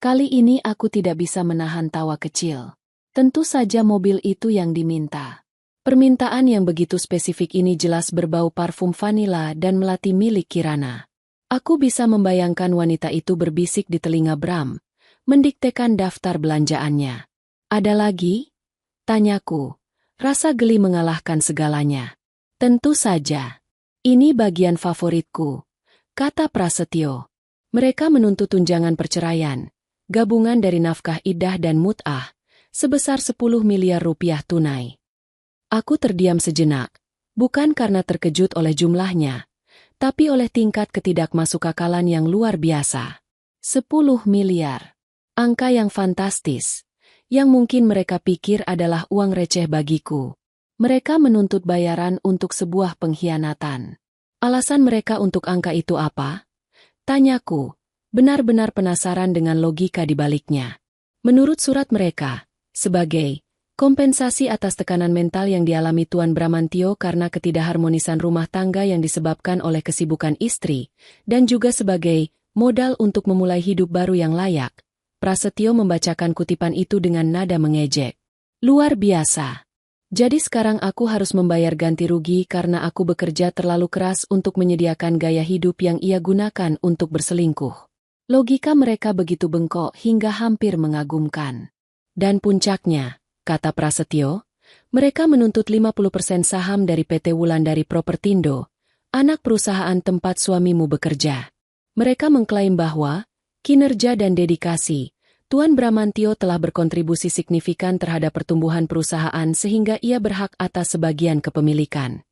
Kali ini aku tidak bisa menahan tawa kecil. Tentu saja mobil itu yang diminta. Permintaan yang begitu spesifik ini jelas berbau parfum vanila dan melati milik Kirana. Aku bisa membayangkan wanita itu berbisik di telinga Bram, mendiktekan daftar belanjaannya. "Ada lagi?" tanyaku. Rasa geli mengalahkan segalanya. "Tentu saja. Ini bagian favoritku," kata Prasetyo. "Mereka menuntut tunjangan perceraian, gabungan dari nafkah iddah dan mut'ah, sebesar 10 miliar rupiah tunai." Aku terdiam sejenak, bukan karena terkejut oleh jumlahnya, tapi oleh tingkat ketidakmasukakalan yang luar biasa. 10 miliar. Angka yang fantastis, yang mungkin mereka pikir adalah uang receh bagiku. Mereka menuntut bayaran untuk sebuah pengkhianatan. Alasan mereka untuk angka itu apa? Tanyaku, benar-benar penasaran dengan logika di baliknya. Menurut surat mereka, sebagai kompensasi atas tekanan mental yang dialami Tuan Bramantio karena ketidakharmonisan rumah tangga yang disebabkan oleh kesibukan istri, dan juga sebagai modal untuk memulai hidup baru yang layak, Prasetyo membacakan kutipan itu dengan nada mengejek. "Luar biasa. Jadi sekarang aku harus membayar ganti rugi karena aku bekerja terlalu keras untuk menyediakan gaya hidup yang ia gunakan untuk berselingkuh." Logika mereka begitu bengkok hingga hampir mengagumkan. "Dan puncaknya," kata Prasetyo, "mereka menuntut 50% saham dari PT Wulandari Propertindo, anak perusahaan tempat suamimu bekerja. Mereka mengklaim bahwa kinerja dan dedikasi Tuan Bramantio telah berkontribusi signifikan terhadap pertumbuhan perusahaan sehingga ia berhak atas sebagian kepemilikan.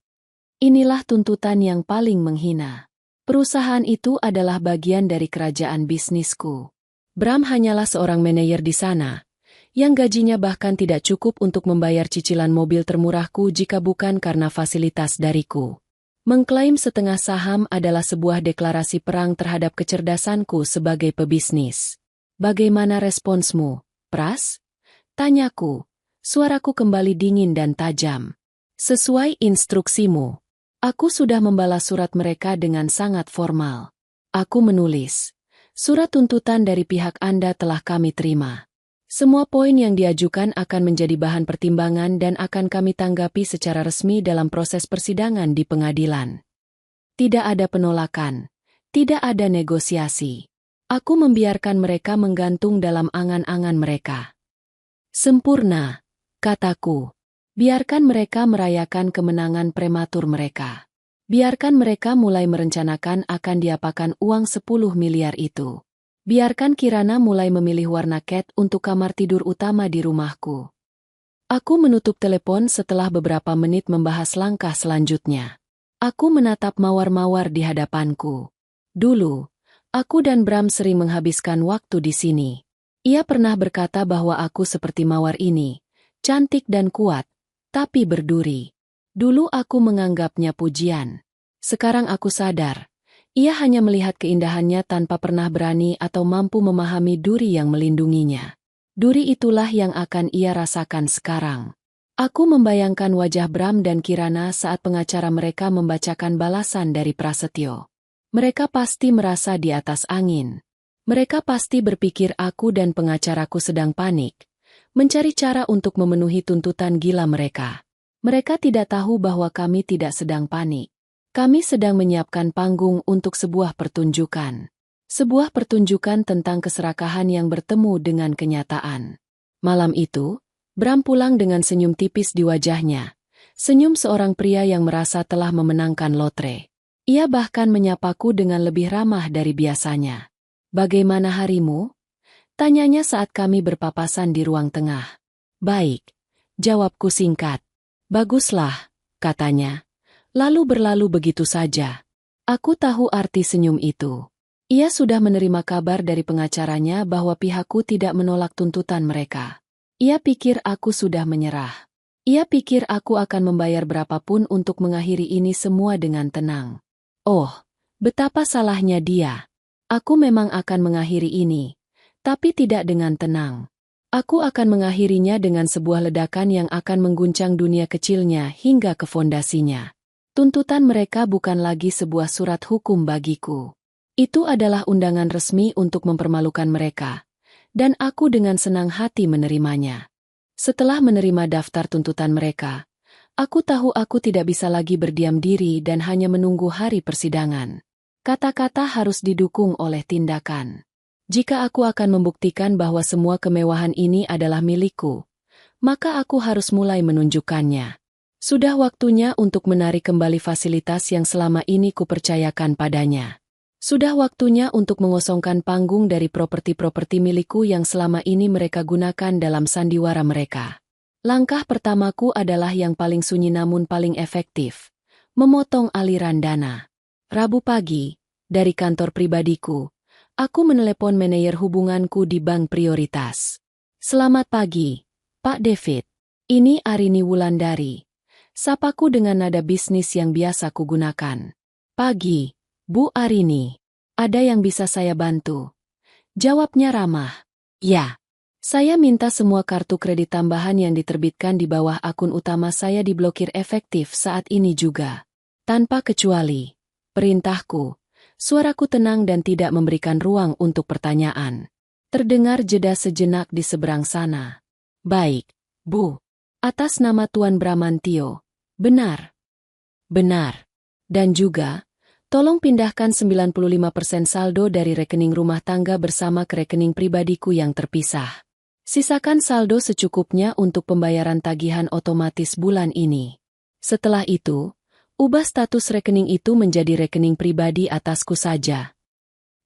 Inilah tuntutan yang paling menghina. Perusahaan itu adalah bagian dari kerajaan bisnisku. Bram hanyalah seorang manajer di sana, yang gajinya bahkan tidak cukup untuk membayar cicilan mobil termurahku jika bukan karena fasilitas dariku. Mengklaim setengah saham adalah sebuah deklarasi perang terhadap kecerdasanku sebagai pebisnis. Bagaimana responsmu, Pras? Tanyaku. Suaraku kembali dingin dan tajam. Sesuai instruksimu. Aku sudah membalas surat mereka dengan sangat formal. Aku menulis, surat tuntutan dari pihak Anda telah kami terima. Semua poin yang diajukan akan menjadi bahan pertimbangan dan akan kami tanggapi secara resmi dalam proses persidangan di pengadilan. Tidak ada penolakan. Tidak ada negosiasi. Aku membiarkan mereka menggantung dalam angan-angan mereka. Sempurna, kataku. Biarkan mereka merayakan kemenangan prematur mereka. Biarkan mereka mulai merencanakan akan diapakan uang 10 miliar itu. Biarkan Kirana mulai memilih warna cat untuk kamar tidur utama di rumahku. Aku menutup telepon setelah beberapa menit membahas langkah selanjutnya. Aku menatap mawar-mawar di hadapanku. Dulu, aku dan Bram sering menghabiskan waktu di sini. Ia pernah berkata bahwa aku seperti mawar ini, cantik dan kuat, tapi berduri. Dulu aku menganggapnya pujian. Sekarang aku sadar, ia hanya melihat keindahannya tanpa pernah berani atau mampu memahami duri yang melindunginya. Duri itulah yang akan ia rasakan sekarang. Aku membayangkan wajah Bram dan Kirana saat pengacara mereka membacakan balasan dari Prasetyo. Mereka pasti merasa di atas angin. Mereka pasti berpikir aku dan pengacaraku sedang panik, mencari cara untuk memenuhi tuntutan gila mereka. Mereka tidak tahu bahwa kami tidak sedang panik. Kami sedang menyiapkan panggung untuk sebuah pertunjukan. Sebuah pertunjukan tentang keserakahan yang bertemu dengan kenyataan. Malam itu, Bram pulang dengan senyum tipis di wajahnya. Senyum seorang pria yang merasa telah memenangkan lotre. Ia bahkan menyapaku dengan lebih ramah dari biasanya. Bagaimana harimu? Tanyanya saat kami berpapasan di ruang tengah. Baik, jawabku singkat. Baguslah, katanya. Lalu berlalu begitu saja. Aku tahu arti senyum itu. Ia sudah menerima kabar dari pengacaranya bahwa pihakku tidak menolak tuntutan mereka. Ia pikir aku sudah menyerah. Ia pikir aku akan membayar berapapun untuk mengakhiri ini semua dengan tenang. Oh, betapa salahnya dia. Aku memang akan mengakhiri ini. Tapi tidak dengan tenang. Aku akan mengakhirinya dengan sebuah ledakan yang akan mengguncang dunia kecilnya hingga ke fondasinya. Tuntutan mereka bukan lagi sebuah surat hukum bagiku. Itu adalah undangan resmi untuk mempermalukan mereka. Dan aku dengan senang hati menerimanya. Setelah menerima daftar tuntutan mereka, aku tahu aku tidak bisa lagi berdiam diri dan hanya menunggu hari persidangan. Kata-kata harus didukung oleh tindakan. Jika aku akan membuktikan bahwa semua kemewahan ini adalah milikku, maka aku harus mulai menunjukkannya. Sudah waktunya untuk menarik kembali fasilitas yang selama ini kupercayakan padanya. Sudah waktunya untuk mengosongkan panggung dari properti-properti milikku yang selama ini mereka gunakan dalam sandiwara mereka. Langkah pertamaku adalah yang paling sunyi namun paling efektif. Memotong aliran dana. Rabu pagi, dari kantor pribadiku, aku menelepon manajer hubunganku di Bank Prioritas. Selamat pagi, Pak David. Ini Arini Wulandari. Sapaku dengan nada bisnis yang biasa kugunakan. Pagi, Bu Arini. Ada yang bisa saya bantu? Jawabnya ramah. Ya. Saya minta semua kartu kredit tambahan yang diterbitkan di bawah akun utama saya diblokir efektif saat ini juga. Tanpa kecuali. Perintahku. Suaraku tenang dan tidak memberikan ruang untuk pertanyaan. Terdengar jeda sejenak di seberang sana. Baik, Bu. Atas nama Tuan Bramantio. Benar. Benar. Dan juga, tolong pindahkan 95% saldo dari rekening rumah tangga bersama ke rekening pribadiku yang terpisah. Sisakan saldo secukupnya untuk pembayaran tagihan otomatis bulan ini. Setelah itu, ubah status rekening itu menjadi rekening pribadi atasku saja.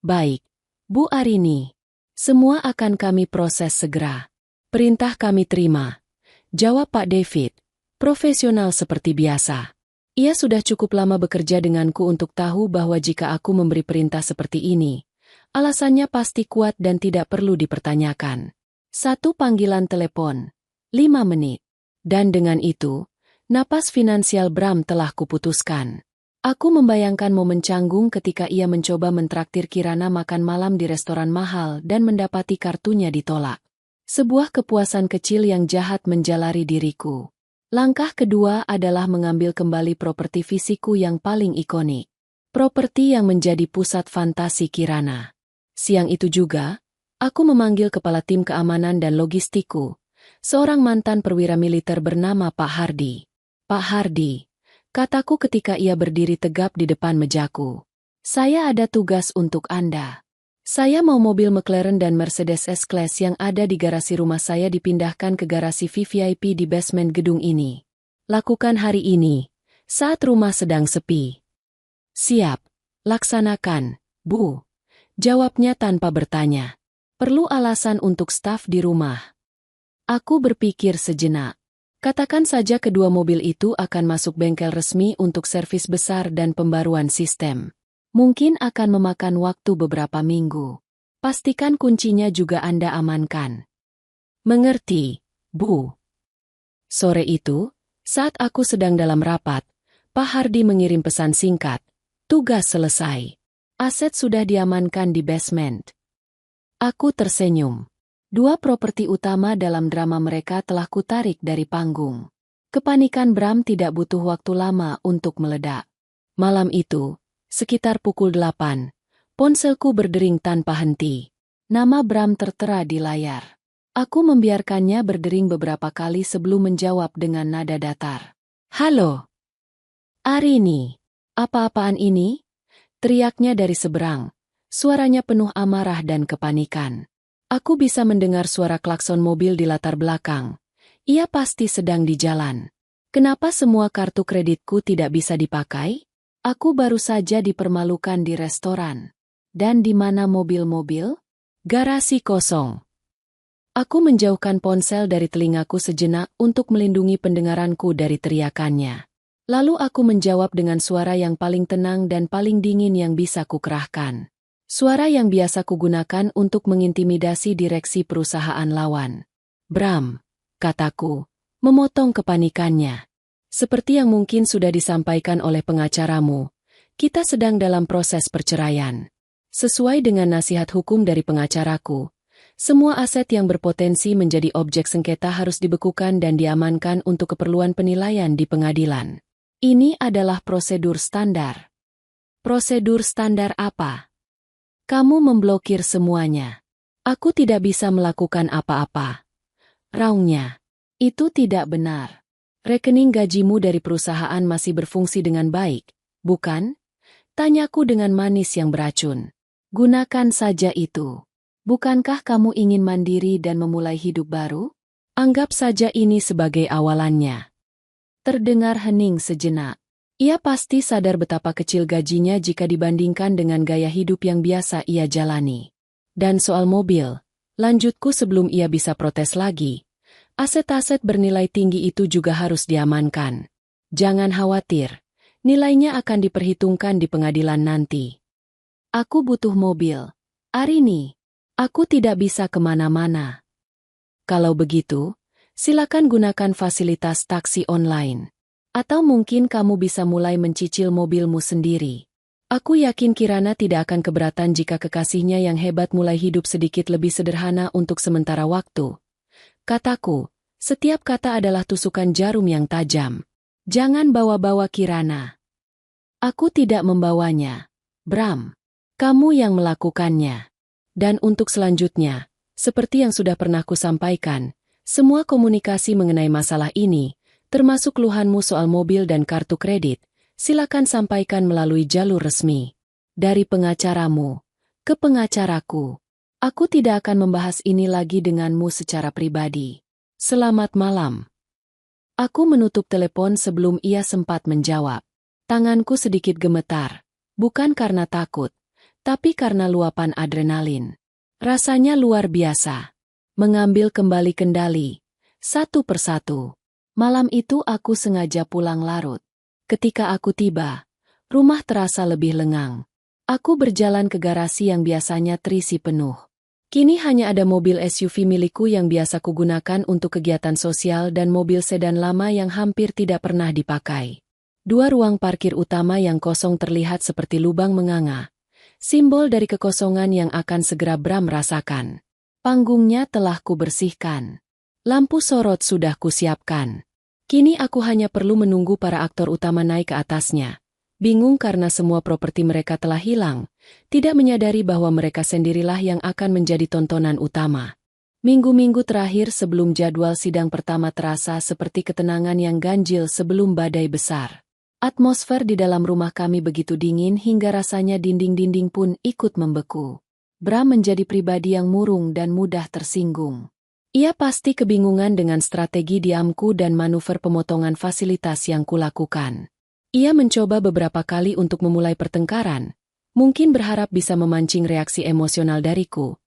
Baik, Bu Arini. Semua akan kami proses segera. Perintah kami terima. Jawab Pak David. Profesional seperti biasa. Ia sudah cukup lama bekerja denganku untuk tahu bahwa jika aku memberi perintah seperti ini, alasannya pasti kuat dan tidak perlu dipertanyakan. Satu panggilan telepon. 5 menit. Dan dengan itu, napas finansial Bram telah kuputuskan. Aku membayangkan momen canggung ketika ia mencoba mentraktir Kirana makan malam di restoran mahal dan mendapati kartunya ditolak. Sebuah kepuasan kecil yang jahat menjalari diriku. Langkah kedua adalah mengambil kembali properti fisikku yang paling ikonik. Properti yang menjadi pusat fantasi Kirana. Siang itu juga, aku memanggil kepala tim keamanan dan logistikku, seorang mantan perwira militer bernama Pak Hardi. Pak Hardi, kataku ketika ia berdiri tegap di depan mejaku. Saya ada tugas untuk Anda. Saya mau mobil McLaren dan Mercedes S-Class yang ada di garasi rumah saya dipindahkan ke garasi VVIP di basement gedung ini. Lakukan hari ini, saat rumah sedang sepi. Siap, laksanakan, Bu. Jawabnya tanpa bertanya. Perlu alasan untuk staf di rumah. Aku berpikir sejenak. Katakan saja kedua mobil itu akan masuk bengkel resmi untuk servis besar dan pembaruan sistem. Mungkin akan memakan waktu beberapa minggu. Pastikan kuncinya juga Anda amankan. Mengerti, Bu. Sore itu, saat aku sedang dalam rapat, Pak Hardi mengirim pesan singkat. Tugas selesai. Aset sudah diamankan di basement. Aku tersenyum. Dua properti utama dalam drama mereka telah kutarik dari panggung. Kepanikan Bram tidak butuh waktu lama untuk meledak. Malam itu, sekitar pukul 8, ponselku berdering tanpa henti. Nama Bram tertera di layar. Aku membiarkannya berdering beberapa kali sebelum menjawab dengan nada datar. Halo. Arini. Apa-apaan ini? Teriaknya dari seberang. Suaranya penuh amarah dan kepanikan. Aku bisa mendengar suara klakson mobil di latar belakang. Ia pasti sedang di jalan. Kenapa semua kartu kreditku tidak bisa dipakai? Aku baru saja dipermalukan di restoran. Dan di mana mobil-mobil? Garasi kosong. Aku menjauhkan ponsel dari telingaku sejenak untuk melindungi pendengaranku dari teriakannya. Lalu aku menjawab dengan suara yang paling tenang dan paling dingin yang bisa kukerahkan. Suara yang biasa kugunakan untuk mengintimidasi direksi perusahaan lawan. Bram, kataku, memotong kepanikannya. Seperti yang mungkin sudah disampaikan oleh pengacaramu, kita sedang dalam proses perceraian. Sesuai dengan nasihat hukum dari pengacaraku, semua aset yang berpotensi menjadi objek sengketa harus dibekukan dan diamankan untuk keperluan penilaian di pengadilan. Ini adalah prosedur standar. Prosedur standar apa? Kamu memblokir semuanya. Aku tidak bisa melakukan apa-apa. Raungnya. Itu tidak benar. Rekening gajimu dari perusahaan masih berfungsi dengan baik, bukan? Tanyaku dengan manis yang beracun. Gunakan saja itu. Bukankah kamu ingin mandiri dan memulai hidup baru? Anggap saja ini sebagai awalannya. Terdengar hening sejenak. Ia pasti sadar betapa kecil gajinya jika dibandingkan dengan gaya hidup yang biasa ia jalani. Dan soal mobil, lanjutku sebelum ia bisa protes lagi. Aset-aset bernilai tinggi itu juga harus diamankan. Jangan khawatir, nilainya akan diperhitungkan di pengadilan nanti. Aku butuh mobil. Arini, aku tidak bisa kemana-mana. Kalau begitu, silakan gunakan fasilitas taksi online. Atau mungkin kamu bisa mulai mencicil mobilmu sendiri. Aku yakin Kirana tidak akan keberatan jika kekasihnya yang hebat mulai hidup sedikit lebih sederhana untuk sementara waktu. Kataku, setiap kata adalah tusukan jarum yang tajam. Jangan bawa-bawa Kirana. Aku tidak membawanya. Bram, kamu yang melakukannya. Dan untuk selanjutnya, seperti yang sudah pernah kusampaikan, semua komunikasi mengenai masalah ini, termasuk keluhanmu soal mobil dan kartu kredit, silakan sampaikan melalui jalur resmi. Dari pengacaramu ke pengacaraku. Aku tidak akan membahas ini lagi denganmu secara pribadi. Selamat malam. Aku menutup telepon sebelum ia sempat menjawab. Tanganku sedikit gemetar, bukan karena takut, tapi karena luapan adrenalin. Rasanya luar biasa. Mengambil kembali kendali, satu persatu. Malam itu aku sengaja pulang larut. Ketika aku tiba, rumah terasa lebih lengang. Aku berjalan ke garasi yang biasanya terisi penuh. Kini hanya ada mobil SUV milikku yang biasa kugunakan untuk kegiatan sosial dan mobil sedan lama yang hampir tidak pernah dipakai. Dua ruang parkir utama yang kosong terlihat seperti lubang menganga. Simbol dari kekosongan yang akan segera Bram rasakan. Panggungnya telah kubersihkan. Lampu sorot sudah kusiapkan. Kini aku hanya perlu menunggu para aktor utama naik ke atasnya. Bingung karena semua properti mereka telah hilang, tidak menyadari bahwa mereka sendirilah yang akan menjadi tontonan utama. Minggu-minggu terakhir sebelum jadwal sidang pertama terasa seperti ketenangan yang ganjil sebelum badai besar. Atmosfer di dalam rumah kami begitu dingin hingga rasanya dinding-dinding pun ikut membeku. Bram menjadi pribadi yang murung dan mudah tersinggung. Ia pasti kebingungan dengan strategi diamku dan manuver pemotongan fasilitas yang kulakukan. Ia mencoba beberapa kali untuk memulai pertengkaran, mungkin berharap bisa memancing reaksi emosional dariku.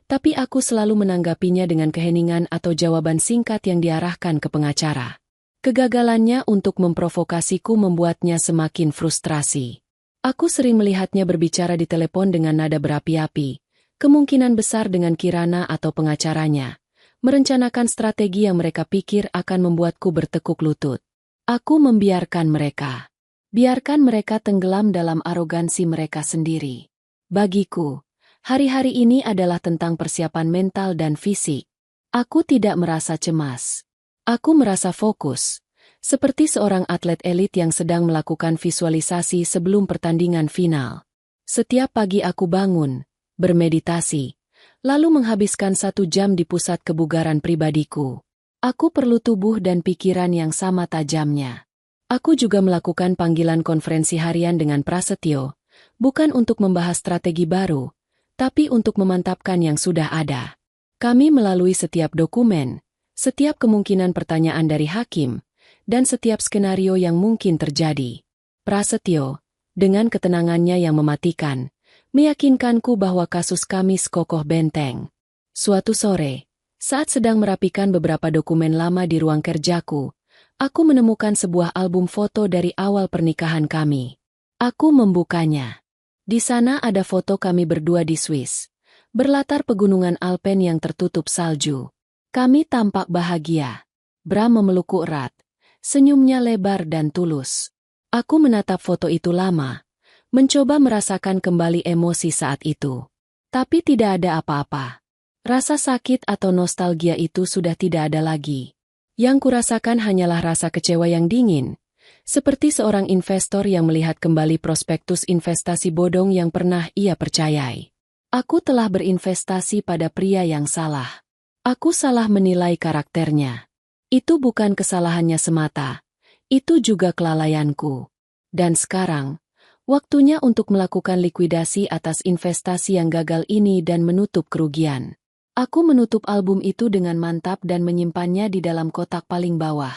Tapi aku selalu menanggapinya dengan keheningan atau jawaban singkat yang diarahkan ke pengacara. Kegagalannya untuk memprovokasiku membuatnya semakin frustrasi. Aku sering melihatnya berbicara di telepon dengan nada berapi-api, kemungkinan besar dengan Kirana atau pengacaranya, merencanakan strategi yang mereka pikir akan membuatku bertekuk lutut. Aku membiarkan mereka. Biarkan mereka tenggelam dalam arogansi mereka sendiri. Bagiku, hari-hari ini adalah tentang persiapan mental dan fisik. Aku tidak merasa cemas. Aku merasa fokus, seperti seorang atlet elit yang sedang melakukan visualisasi sebelum pertandingan final. Setiap pagi aku bangun, bermeditasi, lalu menghabiskan 1 jam di pusat kebugaran pribadiku. Aku perlu tubuh dan pikiran yang sama tajamnya. Aku juga melakukan panggilan konferensi harian dengan Prasetyo, bukan untuk membahas strategi baru, tapi untuk memantapkan yang sudah ada. Kami melalui setiap dokumen, setiap kemungkinan pertanyaan dari hakim, dan setiap skenario yang mungkin terjadi. Prasetyo, dengan ketenangannya yang mematikan, meyakinkanku bahwa kasus kami kokoh benteng. Suatu sore, saat sedang merapikan beberapa dokumen lama di ruang kerjaku, aku menemukan sebuah album foto dari awal pernikahan kami. Aku membukanya. Di sana ada foto kami berdua di Swiss, berlatar pegunungan Alpen yang tertutup salju. Kami tampak bahagia. Bram memelukku erat, senyumnya lebar dan tulus. Aku menatap foto itu lama, mencoba merasakan kembali emosi saat itu. Tapi tidak ada apa-apa. Rasa sakit atau nostalgia itu sudah tidak ada lagi. Yang kurasakan hanyalah rasa kecewa yang dingin, seperti seorang investor yang melihat kembali prospektus investasi bodong yang pernah ia percayai. Aku telah berinvestasi pada pria yang salah. Aku salah menilai karakternya. Itu bukan kesalahannya semata. Itu juga kelalaianku. Dan sekarang, waktunya untuk melakukan likuidasi atas investasi yang gagal ini dan menutup kerugian. Aku menutup album itu dengan mantap dan menyimpannya di dalam kotak paling bawah.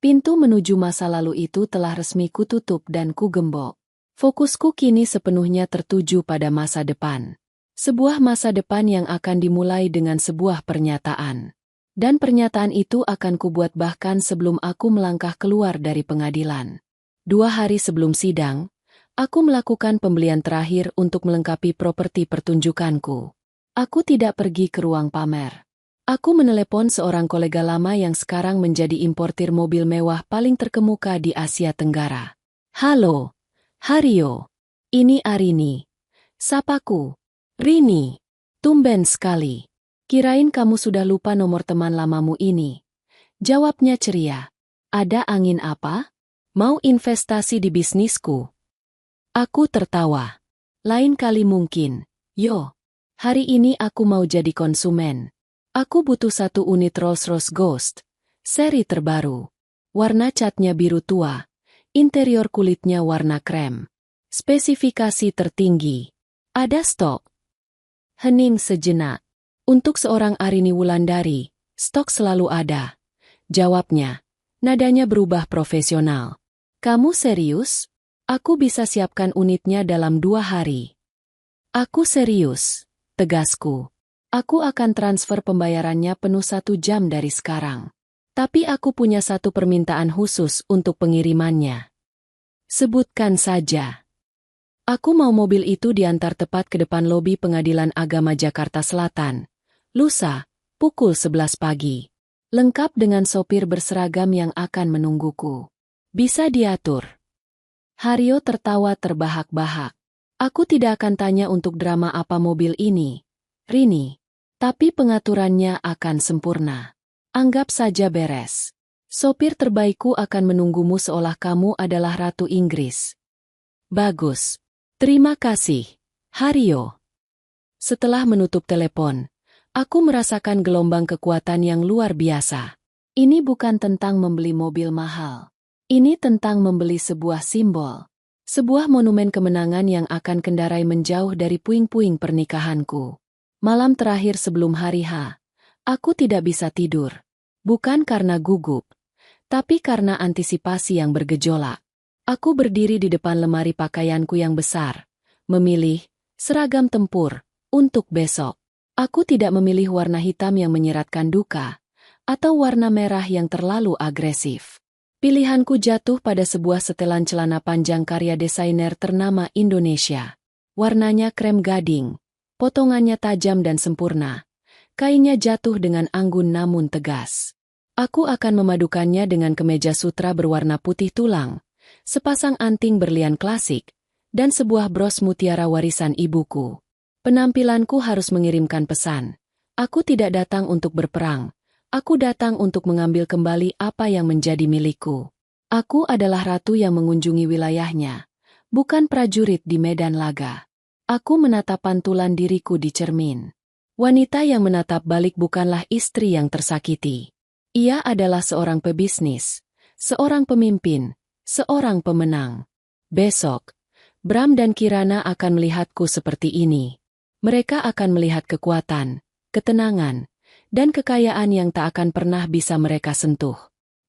Pintu menuju masa lalu itu telah resmi kututup dan kugembok. Fokusku kini sepenuhnya tertuju pada masa depan. Sebuah masa depan yang akan dimulai dengan sebuah pernyataan. Dan pernyataan itu akan kubuat bahkan sebelum aku melangkah keluar dari pengadilan. 2 hari sebelum sidang, aku melakukan pembelian terakhir untuk melengkapi properti pertunjukanku. Aku tidak pergi ke ruang pamer. Aku menelepon seorang kolega lama yang sekarang menjadi importir mobil mewah paling terkemuka di Asia Tenggara. Halo, Hario. Ini Arini. Sapaku. Rini. Tumben sekali. Kirain kamu sudah lupa nomor teman lamamu ini. Jawabnya ceria. Ada angin apa? Mau investasi di bisnisku? Aku tertawa. Lain kali mungkin. Yo. Hari ini aku mau jadi konsumen. Aku butuh 1 unit Rolls-Royce Ghost, seri terbaru. Warna catnya biru tua, interior kulitnya warna krem. Spesifikasi tertinggi. Ada stok? Hening sejenak. Untuk seorang Arini Wulandari, stok selalu ada. Jawabnya, nadanya berubah profesional. Kamu serius? Aku bisa siapkan unitnya dalam 2 hari. Aku serius, tegasku. Aku akan transfer pembayarannya penuh 1 jam dari sekarang. Tapi aku punya 1 permintaan khusus untuk pengirimannya. Sebutkan saja. Aku mau mobil itu diantar tepat ke depan lobi Pengadilan Agama Jakarta Selatan, lusa, pukul 11 pagi. Lengkap dengan sopir berseragam yang akan menungguku. Bisa diatur. Hario tertawa terbahak-bahak. Aku tidak akan tanya untuk drama apa mobil ini, Rini. Tapi pengaturannya akan sempurna. Anggap saja beres. Sopir terbaikku akan menunggumu seolah kamu adalah Ratu Inggris. Bagus. Terima kasih, Hario. Setelah menutup telepon, aku merasakan gelombang kekuatan yang luar biasa. Ini bukan tentang membeli mobil mahal. Ini tentang membeli sebuah simbol. Sebuah monumen kemenangan yang akan kendarai menjauh dari puing-puing pernikahanku. Malam terakhir sebelum hari H, aku tidak bisa tidur. Bukan karena gugup, tapi karena antisipasi yang bergejolak. Aku berdiri di depan lemari pakaianku yang besar, memilih seragam tempur untuk besok. Aku tidak memilih warna hitam yang menyeratkan duka, atau warna merah yang terlalu agresif. Pilihanku jatuh pada sebuah setelan celana panjang karya desainer ternama Indonesia. Warnanya krem gading, potongannya tajam dan sempurna. Kainnya jatuh dengan anggun namun tegas. Aku akan memadukannya dengan kemeja sutra berwarna putih tulang, sepasang anting berlian klasik, dan sebuah bros mutiara warisan ibuku. Penampilanku harus mengirimkan pesan. Aku tidak datang untuk berperang. Aku datang untuk mengambil kembali apa yang menjadi milikku. Aku adalah ratu yang mengunjungi wilayahnya, bukan prajurit di medan laga. Aku menatap pantulan diriku di cermin. Wanita yang menatap balik bukanlah istri yang tersakiti. Ia adalah seorang pebisnis, seorang pemimpin, seorang pemenang. Besok, Bram dan Kirana akan melihatku seperti ini. Mereka akan melihat kekuatan, ketenangan, dan kekayaan yang tak akan pernah bisa mereka sentuh.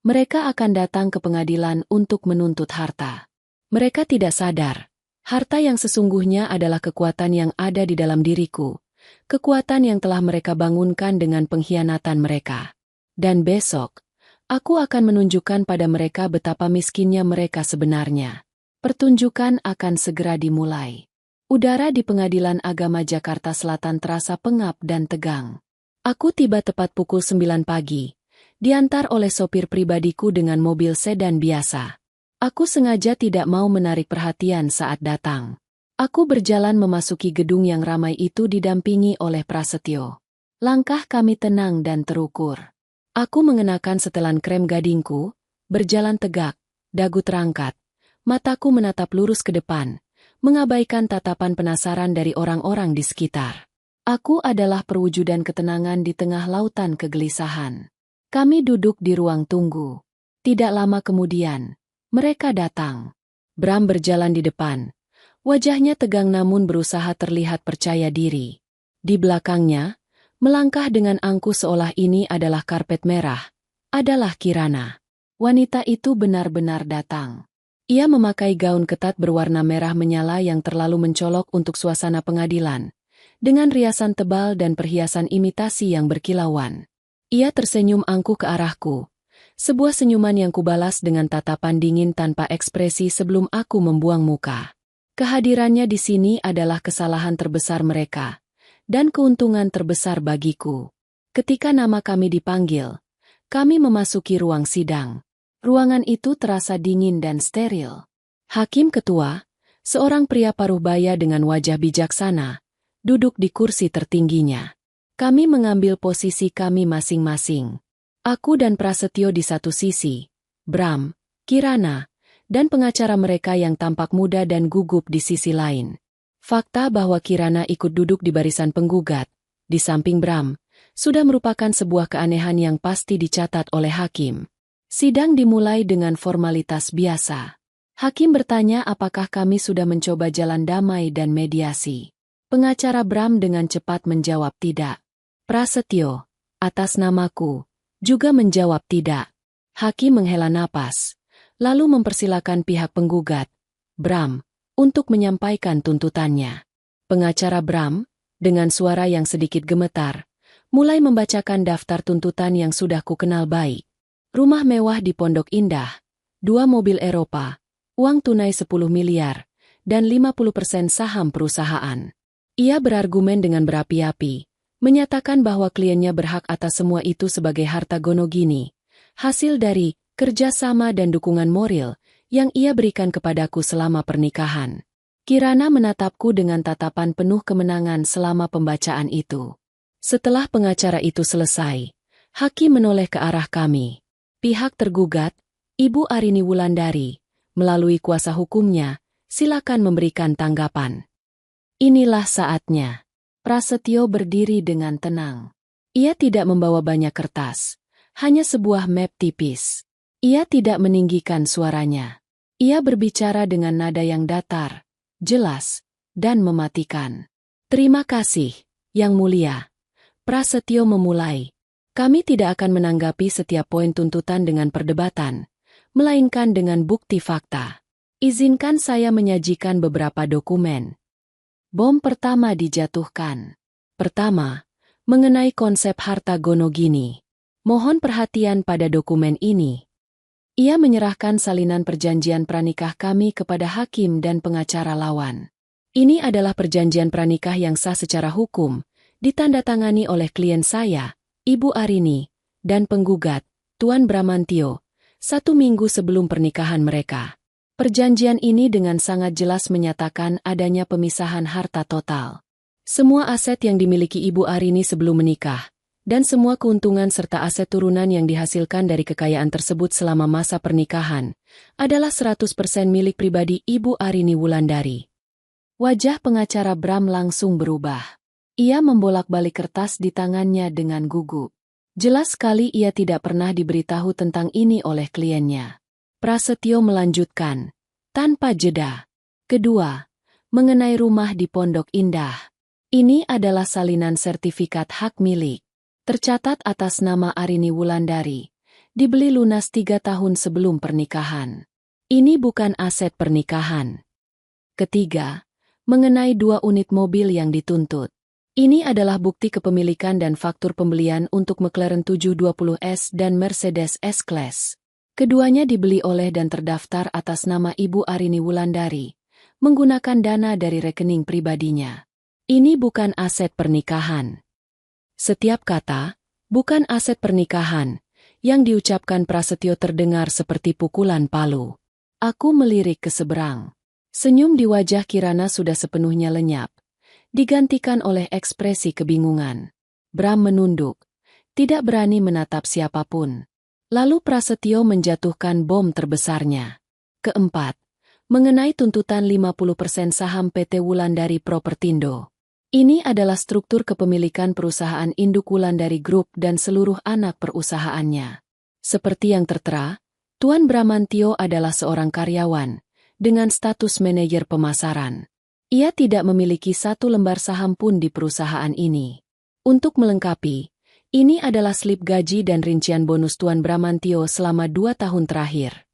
Mereka akan datang ke pengadilan untuk menuntut harta. Mereka tidak sadar, harta yang sesungguhnya adalah kekuatan yang ada di dalam diriku, kekuatan yang telah mereka bangunkan dengan pengkhianatan mereka. Dan besok, aku akan menunjukkan pada mereka betapa miskinnya mereka sebenarnya. Pertunjukan akan segera dimulai. Udara di Pengadilan Agama Jakarta Selatan terasa pengap dan tegang. Aku tiba tepat pukul 9 pagi, diantar oleh sopir pribadiku dengan mobil sedan biasa. Aku sengaja tidak mau menarik perhatian saat datang. Aku berjalan memasuki gedung yang ramai itu didampingi oleh Prasetyo. Langkah kami tenang dan terukur. Aku mengenakan setelan krem gadingku, berjalan tegak, dagu terangkat, mataku menatap lurus ke depan, mengabaikan tatapan penasaran dari orang-orang di sekitar. Aku adalah perwujudan ketenangan di tengah lautan kegelisahan. Kami duduk di ruang tunggu. Tidak lama kemudian, mereka datang. Bram berjalan di depan. Wajahnya tegang namun berusaha terlihat percaya diri. Di belakangnya, melangkah dengan angkuh seolah ini adalah karpet merah, adalah Kirana. Wanita itu benar-benar datang. Ia memakai gaun ketat berwarna merah menyala yang terlalu mencolok untuk suasana pengadilan, dengan riasan tebal dan perhiasan imitasi yang berkilauan. Ia tersenyum angkuh ke arahku, sebuah senyuman yang kubalas dengan tatapan dingin tanpa ekspresi sebelum aku membuang muka. Kehadirannya di sini adalah kesalahan terbesar mereka, dan keuntungan terbesar bagiku. Ketika nama kami dipanggil, kami memasuki ruang sidang. Ruangan itu terasa dingin dan steril. Hakim ketua, seorang pria paruh baya dengan wajah bijaksana, duduk di kursi tertingginya. Kami mengambil posisi kami masing-masing. Aku dan Prasetyo di satu sisi, Bram, Kirana, dan pengacara mereka yang tampak muda dan gugup di sisi lain. Fakta bahwa Kirana ikut duduk di barisan penggugat, di samping Bram, sudah merupakan sebuah keanehan yang pasti dicatat oleh hakim. Sidang dimulai dengan formalitas biasa. Hakim bertanya apakah kami sudah mencoba jalan damai dan mediasi. Pengacara Bram dengan cepat menjawab tidak. Prasetyo, atas namaku, juga menjawab tidak. Hakim menghela napas, lalu mempersilakan pihak penggugat, Bram, untuk menyampaikan tuntutannya. Pengacara Bram, dengan suara yang sedikit gemetar, mulai membacakan daftar tuntutan yang sudah kukenal baik. Rumah mewah di Pondok Indah, 2 mobil Eropa, uang tunai 10 miliar, dan 50% saham perusahaan. Ia berargumen dengan berapi-api, menyatakan bahwa kliennya berhak atas semua itu sebagai harta gonogini, hasil dari kerjasama dan dukungan moral yang ia berikan kepadaku selama pernikahan. Kirana menatapku dengan tatapan penuh kemenangan selama pembacaan itu. Setelah pengacara itu selesai, hakim menoleh ke arah kami. Pihak tergugat, Ibu Arini Wulandari, melalui kuasa hukumnya, silakan memberikan tanggapan. Inilah saatnya. Prasetyo berdiri dengan tenang. Ia tidak membawa banyak kertas, hanya sebuah map tipis. Ia tidak meninggikan suaranya. Ia berbicara dengan nada yang datar, jelas, dan mematikan. Terima kasih, Yang Mulia. Prasetyo memulai. Kami tidak akan menanggapi setiap poin tuntutan dengan perdebatan, melainkan dengan bukti fakta. Izinkan saya menyajikan beberapa dokumen. Bom pertama dijatuhkan. Pertama, mengenai konsep harta gonogini. Mohon perhatian pada dokumen ini. Ia menyerahkan salinan perjanjian pranikah kami kepada hakim dan pengacara lawan. Ini adalah perjanjian pranikah yang sah secara hukum, ditandatangani oleh klien saya, Ibu Arini, dan penggugat, Tuan Bramantio, 1 minggu sebelum pernikahan mereka. Perjanjian ini dengan sangat jelas menyatakan adanya pemisahan harta total. Semua aset yang dimiliki Ibu Arini sebelum menikah, dan semua keuntungan serta aset turunan yang dihasilkan dari kekayaan tersebut selama masa pernikahan, adalah 100% milik pribadi Ibu Arini Wulandari. Wajah pengacara Bram langsung berubah. Ia membolak-balik kertas di tangannya dengan gugup. Jelas sekali ia tidak pernah diberitahu tentang ini oleh kliennya. Prasetyo melanjutkan, tanpa jeda. Kedua, mengenai rumah di Pondok Indah. Ini adalah salinan sertifikat hak milik. Tercatat atas nama Arini Wulandari. Dibeli lunas 3 tahun sebelum pernikahan. Ini bukan aset pernikahan. Ketiga, mengenai 2 unit mobil yang dituntut. Ini adalah bukti kepemilikan dan faktur pembelian untuk McLaren 720S dan Mercedes S-Class. Keduanya dibeli oleh dan terdaftar atas nama Ibu Arini Wulandari, menggunakan dana dari rekening pribadinya. Ini bukan aset pernikahan. Setiap kata, bukan aset pernikahan, yang diucapkan Prasetyo terdengar seperti pukulan palu. Aku melirik ke seberang. Senyum di wajah Kirana sudah sepenuhnya lenyap, digantikan oleh ekspresi kebingungan. Bram menunduk, tidak berani menatap siapapun. Lalu Prasetyo menjatuhkan bom terbesarnya. Keempat, mengenai tuntutan 50% saham PT Wulandari Propertindo. Ini adalah struktur kepemilikan perusahaan induk Wulandari Group dan seluruh anak perusahaannya. Seperti yang tertera, Tuan Bramantio adalah seorang karyawan, dengan status manajer pemasaran. Ia tidak memiliki 1 lembar saham pun di perusahaan ini. Untuk melengkapi, ini adalah slip gaji dan rincian bonus Tuan Bramantio selama 2 tahun terakhir.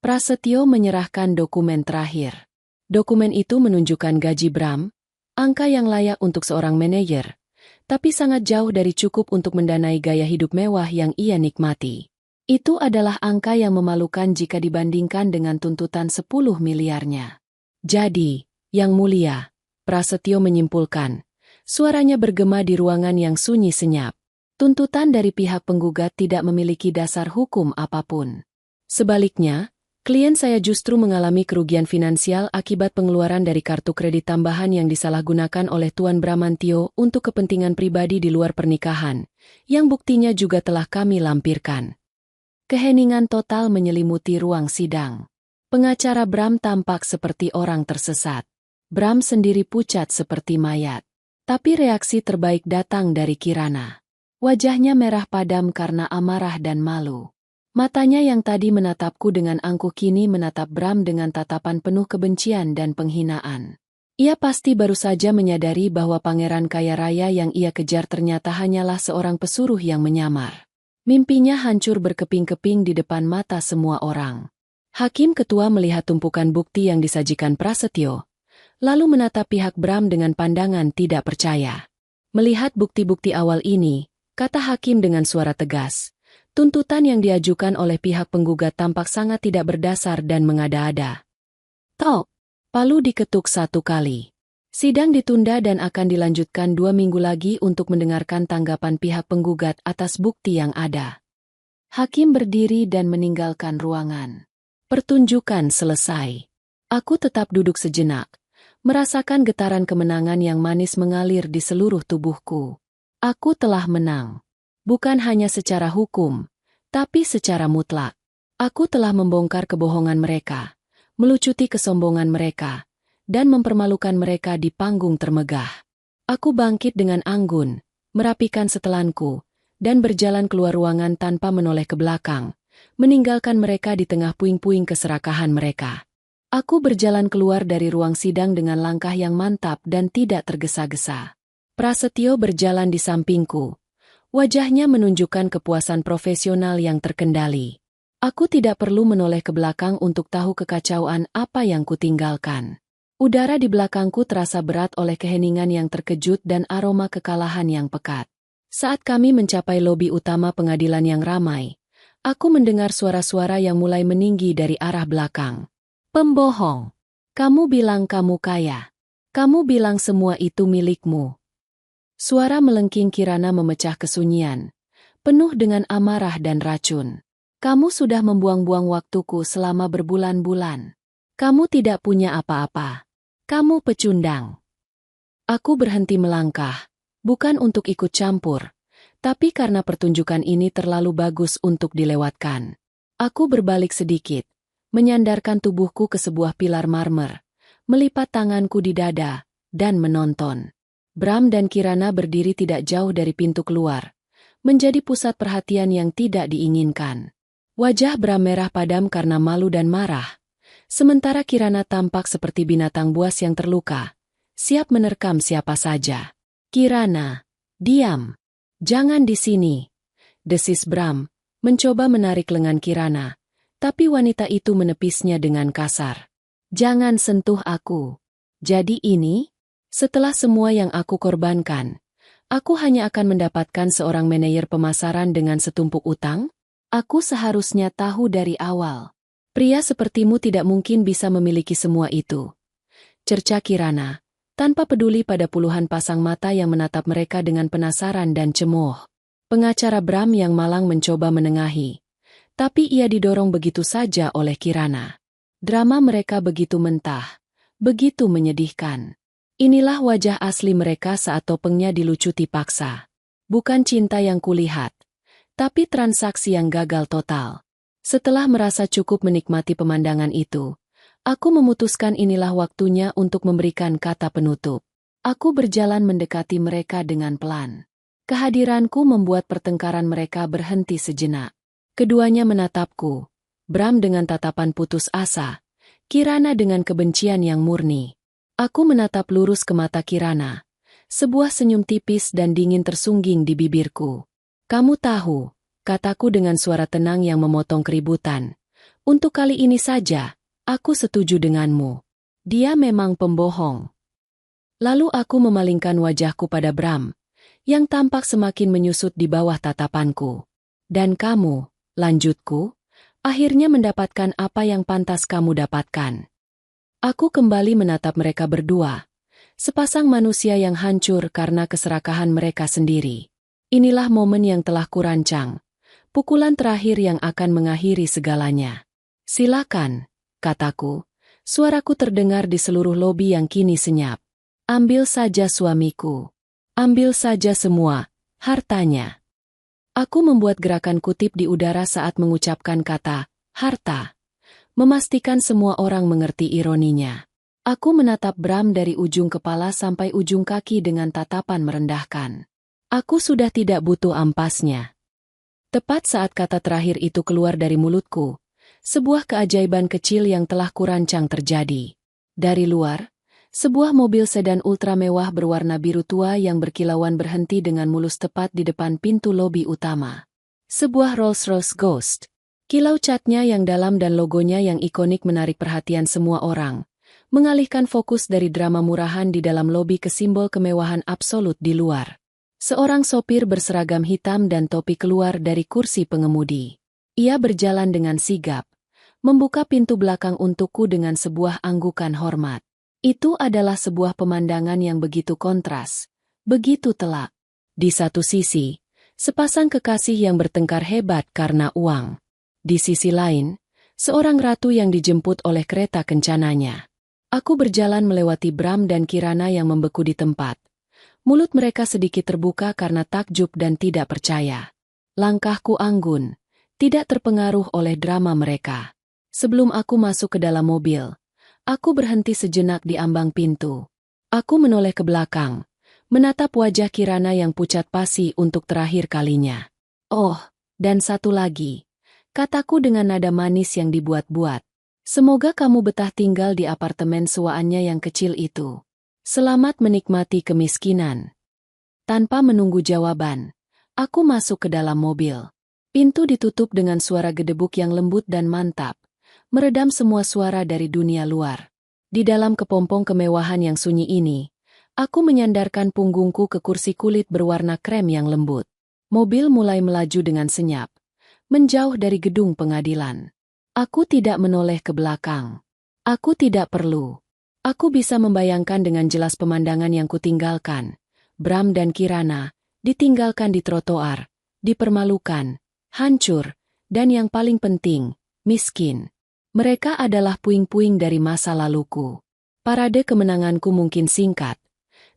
Prasetyo menyerahkan dokumen terakhir. Dokumen itu menunjukkan gaji Bram, angka yang layak untuk seorang manajer, tapi sangat jauh dari cukup untuk mendanai gaya hidup mewah yang ia nikmati. Itu adalah angka yang memalukan jika dibandingkan dengan tuntutan 10 miliarnya. Jadi, Yang Mulia, Prasetyo menyimpulkan, suaranya bergema di ruangan yang sunyi senyap. Tuntutan dari pihak penggugat tidak memiliki dasar hukum apapun. Sebaliknya, klien saya justru mengalami kerugian finansial akibat pengeluaran dari kartu kredit tambahan yang disalahgunakan oleh Tuan Bramantio untuk kepentingan pribadi di luar pernikahan, yang buktinya juga telah kami lampirkan. Keheningan total menyelimuti ruang sidang. Pengacara Bram tampak seperti orang tersesat. Bram sendiri pucat seperti mayat. Tapi reaksi terbaik datang dari Kirana. Wajahnya merah padam karena amarah dan malu. Matanya yang tadi menatapku dengan angkuh kini menatap Bram dengan tatapan penuh kebencian dan penghinaan. Ia pasti baru saja menyadari bahwa pangeran kaya raya yang ia kejar ternyata hanyalah seorang pesuruh yang menyamar. Mimpinya hancur berkeping-keping di depan mata semua orang. Hakim ketua melihat tumpukan bukti yang disajikan Prasetyo, lalu menatap pihak Bram dengan pandangan tidak percaya. Melihat bukti-bukti awal ini, kata hakim dengan suara tegas, tuntutan yang diajukan oleh pihak penggugat tampak sangat tidak berdasar dan mengada-ada. Tok, palu diketuk 1 kali. Sidang ditunda dan akan dilanjutkan 2 minggu lagi untuk mendengarkan tanggapan pihak penggugat atas bukti yang ada. Hakim berdiri dan meninggalkan ruangan. Pertunjukan selesai. Aku tetap duduk sejenak, merasakan getaran kemenangan yang manis mengalir di seluruh tubuhku. Aku telah menang. Bukan hanya secara hukum, Tapi secara mutlak, aku telah membongkar kebohongan mereka, melucuti kesombongan mereka, dan mempermalukan mereka di panggung termegah. Aku bangkit dengan anggun, merapikan setelanku, dan berjalan keluar ruangan tanpa menoleh ke belakang, meninggalkan mereka di tengah puing-puing keserakahan mereka. Aku berjalan keluar dari ruang sidang dengan langkah yang mantap dan tidak tergesa-gesa. Prasetyo berjalan di sampingku. Wajahnya menunjukkan kepuasan profesional yang terkendali. Aku tidak perlu menoleh ke belakang untuk tahu kekacauan apa yang kutinggalkan. Udara di belakangku terasa berat oleh keheningan yang terkejut dan aroma kekalahan yang pekat. Saat kami mencapai lobi utama pengadilan yang ramai, aku mendengar suara-suara yang mulai meninggi dari arah belakang. Pembohong. Kamu bilang kamu kaya. Kamu bilang semua itu milikmu. Suara melengking Kirana memecah kesunyian, penuh dengan amarah dan racun. Kamu sudah membuang-buang waktuku selama berbulan-bulan. Kamu tidak punya apa-apa. Kamu pecundang. Aku berhenti melangkah, bukan untuk ikut campur, tapi karena pertunjukan ini terlalu bagus untuk dilewatkan. Aku berbalik sedikit, menyandarkan tubuhku ke sebuah pilar marmer, melipat tanganku di dada, dan menonton. Bram dan Kirana berdiri tidak jauh dari pintu keluar, menjadi pusat perhatian yang tidak diinginkan. Wajah Bram merah padam karena malu dan marah, sementara Kirana tampak seperti binatang buas yang terluka, siap menerkam siapa saja. Kirana, diam. Jangan di sini, desis Bram, mencoba menarik lengan Kirana. Tapi wanita itu menepisnya dengan kasar. Jangan sentuh aku. Jadi ini, setelah semua yang aku korbankan, aku hanya akan mendapatkan seorang manajer pemasaran dengan setumpuk utang? Aku seharusnya tahu dari awal. Pria sepertimu tidak mungkin bisa memiliki semua itu. Cerca Kirana, tanpa peduli pada puluhan pasang mata yang menatap mereka dengan penasaran dan cemoh. Pengacara Bram yang malang mencoba menengahi. Tapi ia didorong begitu saja oleh Kirana. Drama mereka begitu mentah, begitu menyedihkan. Inilah wajah asli mereka saat topengnya dilucuti paksa. Bukan cinta yang kulihat, tapi transaksi yang gagal total. Setelah merasa cukup menikmati pemandangan itu, aku memutuskan inilah waktunya untuk memberikan kata penutup. Aku berjalan mendekati mereka dengan pelan. Kehadiranku membuat pertengkaran mereka berhenti sejenak. Keduanya menatapku, Bram dengan tatapan putus asa, Kirana dengan kebencian yang murni. Aku menatap lurus ke mata Kirana, sebuah senyum tipis dan dingin tersungging di bibirku. Kamu tahu, kataku dengan suara tenang yang memotong keributan. Untuk kali ini saja, aku setuju denganmu. Dia memang pembohong. Lalu aku memalingkan wajahku pada Bram, yang tampak semakin menyusut di bawah tatapanku. Dan kamu, lanjutku, akhirnya mendapatkan apa yang pantas kamu dapatkan. Aku kembali menatap mereka berdua, sepasang manusia yang hancur karena keserakahan mereka sendiri. Inilah momen yang telah kurancang, pukulan terakhir yang akan mengakhiri segalanya. Silakan, kataku, suaraku terdengar di seluruh lobi yang kini senyap. Ambil saja suamiku. Ambil saja semua, hartanya. Aku membuat gerakan kutip di udara saat mengucapkan kata, harta. Memastikan semua orang mengerti ironinya. Aku menatap Bram dari ujung kepala sampai ujung kaki dengan tatapan merendahkan. Aku sudah tidak butuh ampasnya. Tepat saat kata terakhir itu keluar dari mulutku, sebuah keajaiban kecil yang telah kurancang terjadi. Dari luar, sebuah mobil sedan ultra mewah berwarna biru tua yang berkilauan berhenti dengan mulus tepat di depan pintu lobi utama. Sebuah Rolls-Royce Ghost. Kilau catnya yang dalam dan logonya yang ikonik menarik perhatian semua orang, mengalihkan fokus dari drama murahan di dalam lobi ke simbol kemewahan absolut di luar. Seorang sopir berseragam hitam dan topi keluar dari kursi pengemudi. Ia berjalan dengan sigap, membuka pintu belakang untukku dengan sebuah anggukan hormat. Itu adalah sebuah pemandangan yang begitu kontras, begitu telak. Di satu sisi, sepasang kekasih yang bertengkar hebat karena uang. Di sisi lain, seorang ratu yang dijemput oleh kereta kencananya. Aku berjalan melewati Bram dan Kirana yang membeku di tempat. Mulut mereka sedikit terbuka karena takjub dan tidak percaya. Langkahku anggun, tidak terpengaruh oleh drama mereka. Sebelum aku masuk ke dalam mobil, aku berhenti sejenak di ambang pintu. Aku menoleh ke belakang, menatap wajah Kirana yang pucat pasi untuk terakhir kalinya. "Oh, dan satu lagi," kataku dengan nada manis yang dibuat-buat. "Semoga kamu betah tinggal di apartemen sewaannya yang kecil itu. Selamat menikmati kemiskinan." Tanpa menunggu jawaban, aku masuk ke dalam mobil. Pintu ditutup dengan suara gedebuk yang lembut dan mantap, meredam semua suara dari dunia luar. Di dalam kepompong kemewahan yang sunyi ini, aku menyandarkan punggungku ke kursi kulit berwarna krem yang lembut. Mobil mulai melaju dengan senyap, menjauh dari gedung pengadilan. Aku tidak menoleh ke belakang. Aku tidak perlu. Aku bisa membayangkan dengan jelas pemandangan yang kutinggalkan. Bram dan Kirana, ditinggalkan di trotoar, dipermalukan, hancur, dan yang paling penting, miskin. Mereka adalah puing-puing dari masa laluku. Parade kemenanganku mungkin singkat,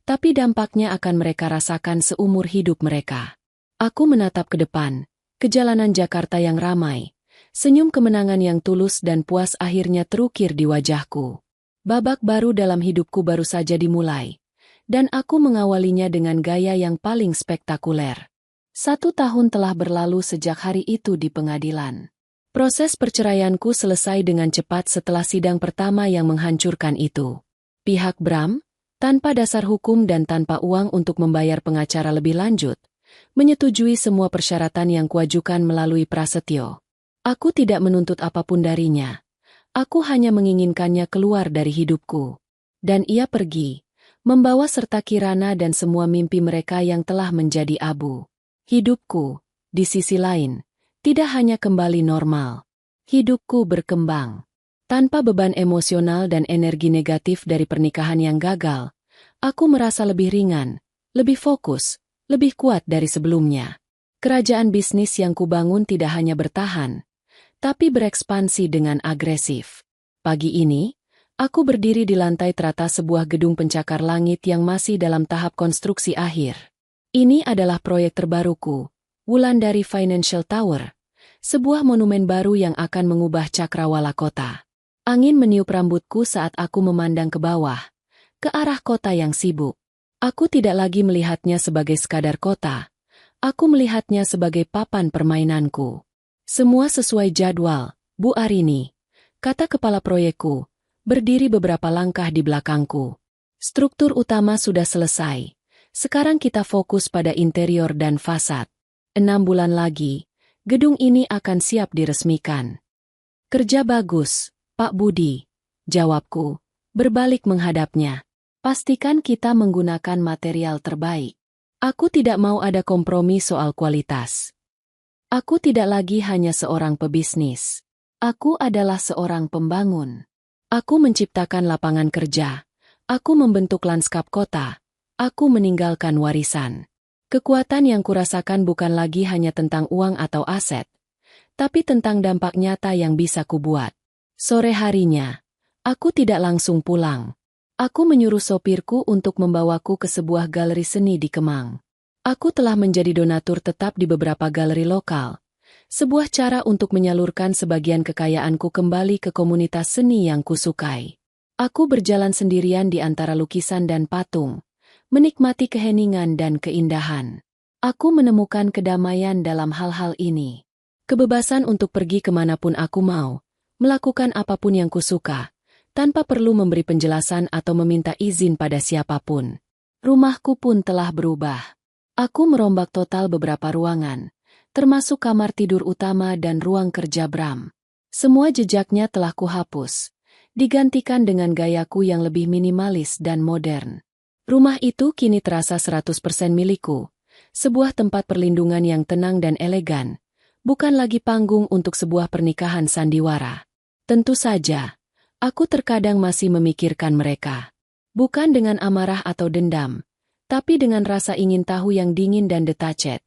tapi dampaknya akan mereka rasakan seumur hidup mereka. Aku menatap ke depan, ke jalanan Jakarta yang ramai. Senyum kemenangan yang tulus dan puas akhirnya terukir di wajahku. Babak baru dalam hidupku baru saja dimulai, dan aku mengawalinya dengan gaya yang paling spektakuler. 1 tahun telah berlalu sejak hari itu di pengadilan. Proses perceraianku selesai dengan cepat setelah sidang pertama yang menghancurkan itu. Pihak Bram, tanpa dasar hukum dan tanpa uang untuk membayar pengacara lebih lanjut, menyetujui semua persyaratan yang kuajukan melalui prasetyo. Aku tidak menuntut apapun darinya. Aku hanya menginginkannya keluar dari hidupku. Dan ia pergi, membawa serta Kirana dan semua mimpi mereka yang telah menjadi abu. Hidupku, di sisi lain, tidak hanya kembali normal. Hidupku berkembang. Tanpa beban emosional dan energi negatif dari pernikahan yang gagal, aku merasa lebih ringan, lebih fokus, lebih kuat dari sebelumnya. Kerajaan bisnis yang kubangun tidak hanya bertahan, tapi berekspansi dengan agresif. Pagi ini, aku berdiri di lantai teratas sebuah gedung pencakar langit yang masih dalam tahap konstruksi akhir. Ini adalah proyek terbaruku, Wulandari Financial Tower, sebuah monumen baru yang akan mengubah cakrawala kota. Angin meniup rambutku saat aku memandang ke bawah, ke arah kota yang sibuk. Aku tidak lagi melihatnya sebagai sekadar kota, aku melihatnya sebagai papan permainanku. Semua sesuai jadwal, Bu Arini, kata kepala proyekku, berdiri beberapa langkah di belakangku. Struktur utama sudah selesai. Sekarang kita fokus pada interior dan fasad. 6 bulan lagi, gedung ini akan siap diresmikan. Kerja bagus, Pak Budi, jawabku, berbalik menghadapnya. Pastikan kita menggunakan material terbaik. Aku tidak mau ada kompromi soal kualitas. Aku tidak lagi hanya seorang pebisnis. Aku adalah seorang pembangun. Aku menciptakan lapangan kerja. Aku membentuk lanskap kota. Aku meninggalkan warisan. Kekuatan yang kurasakan bukan lagi hanya tentang uang atau aset, tapi tentang dampak nyata yang bisa kubuat. Sore harinya, aku tidak langsung pulang. Aku menyuruh sopirku untuk membawaku ke sebuah galeri seni di Kemang. Aku telah menjadi donatur tetap di beberapa galeri lokal. Sebuah cara untuk menyalurkan sebagian kekayaanku kembali ke komunitas seni yang kusukai. Aku berjalan sendirian di antara lukisan dan patung, menikmati keheningan dan keindahan. Aku menemukan kedamaian dalam hal-hal ini. Kebebasan untuk pergi kemanapun aku mau, melakukan apapun yang kusuka, tanpa perlu memberi penjelasan atau meminta izin pada siapapun. Rumahku pun telah berubah. Aku merombak total beberapa ruangan, termasuk kamar tidur utama dan ruang kerja Bram. Semua jejaknya telah kuhapus, digantikan dengan gayaku yang lebih minimalis dan modern. Rumah itu kini terasa 100% milikku, sebuah tempat perlindungan yang tenang dan elegan, bukan lagi panggung untuk sebuah pernikahan sandiwara. Tentu saja, aku terkadang masih memikirkan mereka. Bukan dengan amarah atau dendam, tapi dengan rasa ingin tahu yang dingin dan detached,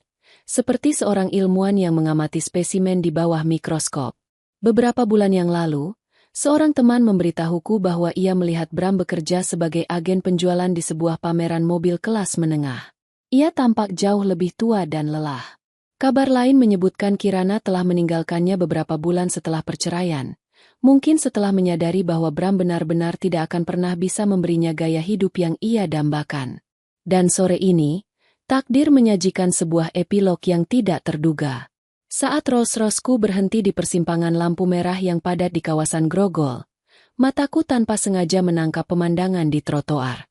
seperti seorang ilmuwan yang mengamati spesimen di bawah mikroskop. Beberapa bulan yang lalu, seorang teman memberitahuku bahwa ia melihat Bram bekerja sebagai agen penjualan di sebuah pameran mobil kelas menengah. Ia tampak jauh lebih tua dan lelah. Kabar lain menyebutkan Kirana telah meninggalkannya beberapa bulan setelah perceraian. Mungkin setelah menyadari bahwa Bram benar-benar tidak akan pernah bisa memberinya gaya hidup yang ia dambakan. Dan sore ini, takdir menyajikan sebuah epilog yang tidak terduga. Saat Rolls-Royceku berhenti di persimpangan lampu merah yang padat di kawasan Grogol, mataku tanpa sengaja menangkap pemandangan di trotoar.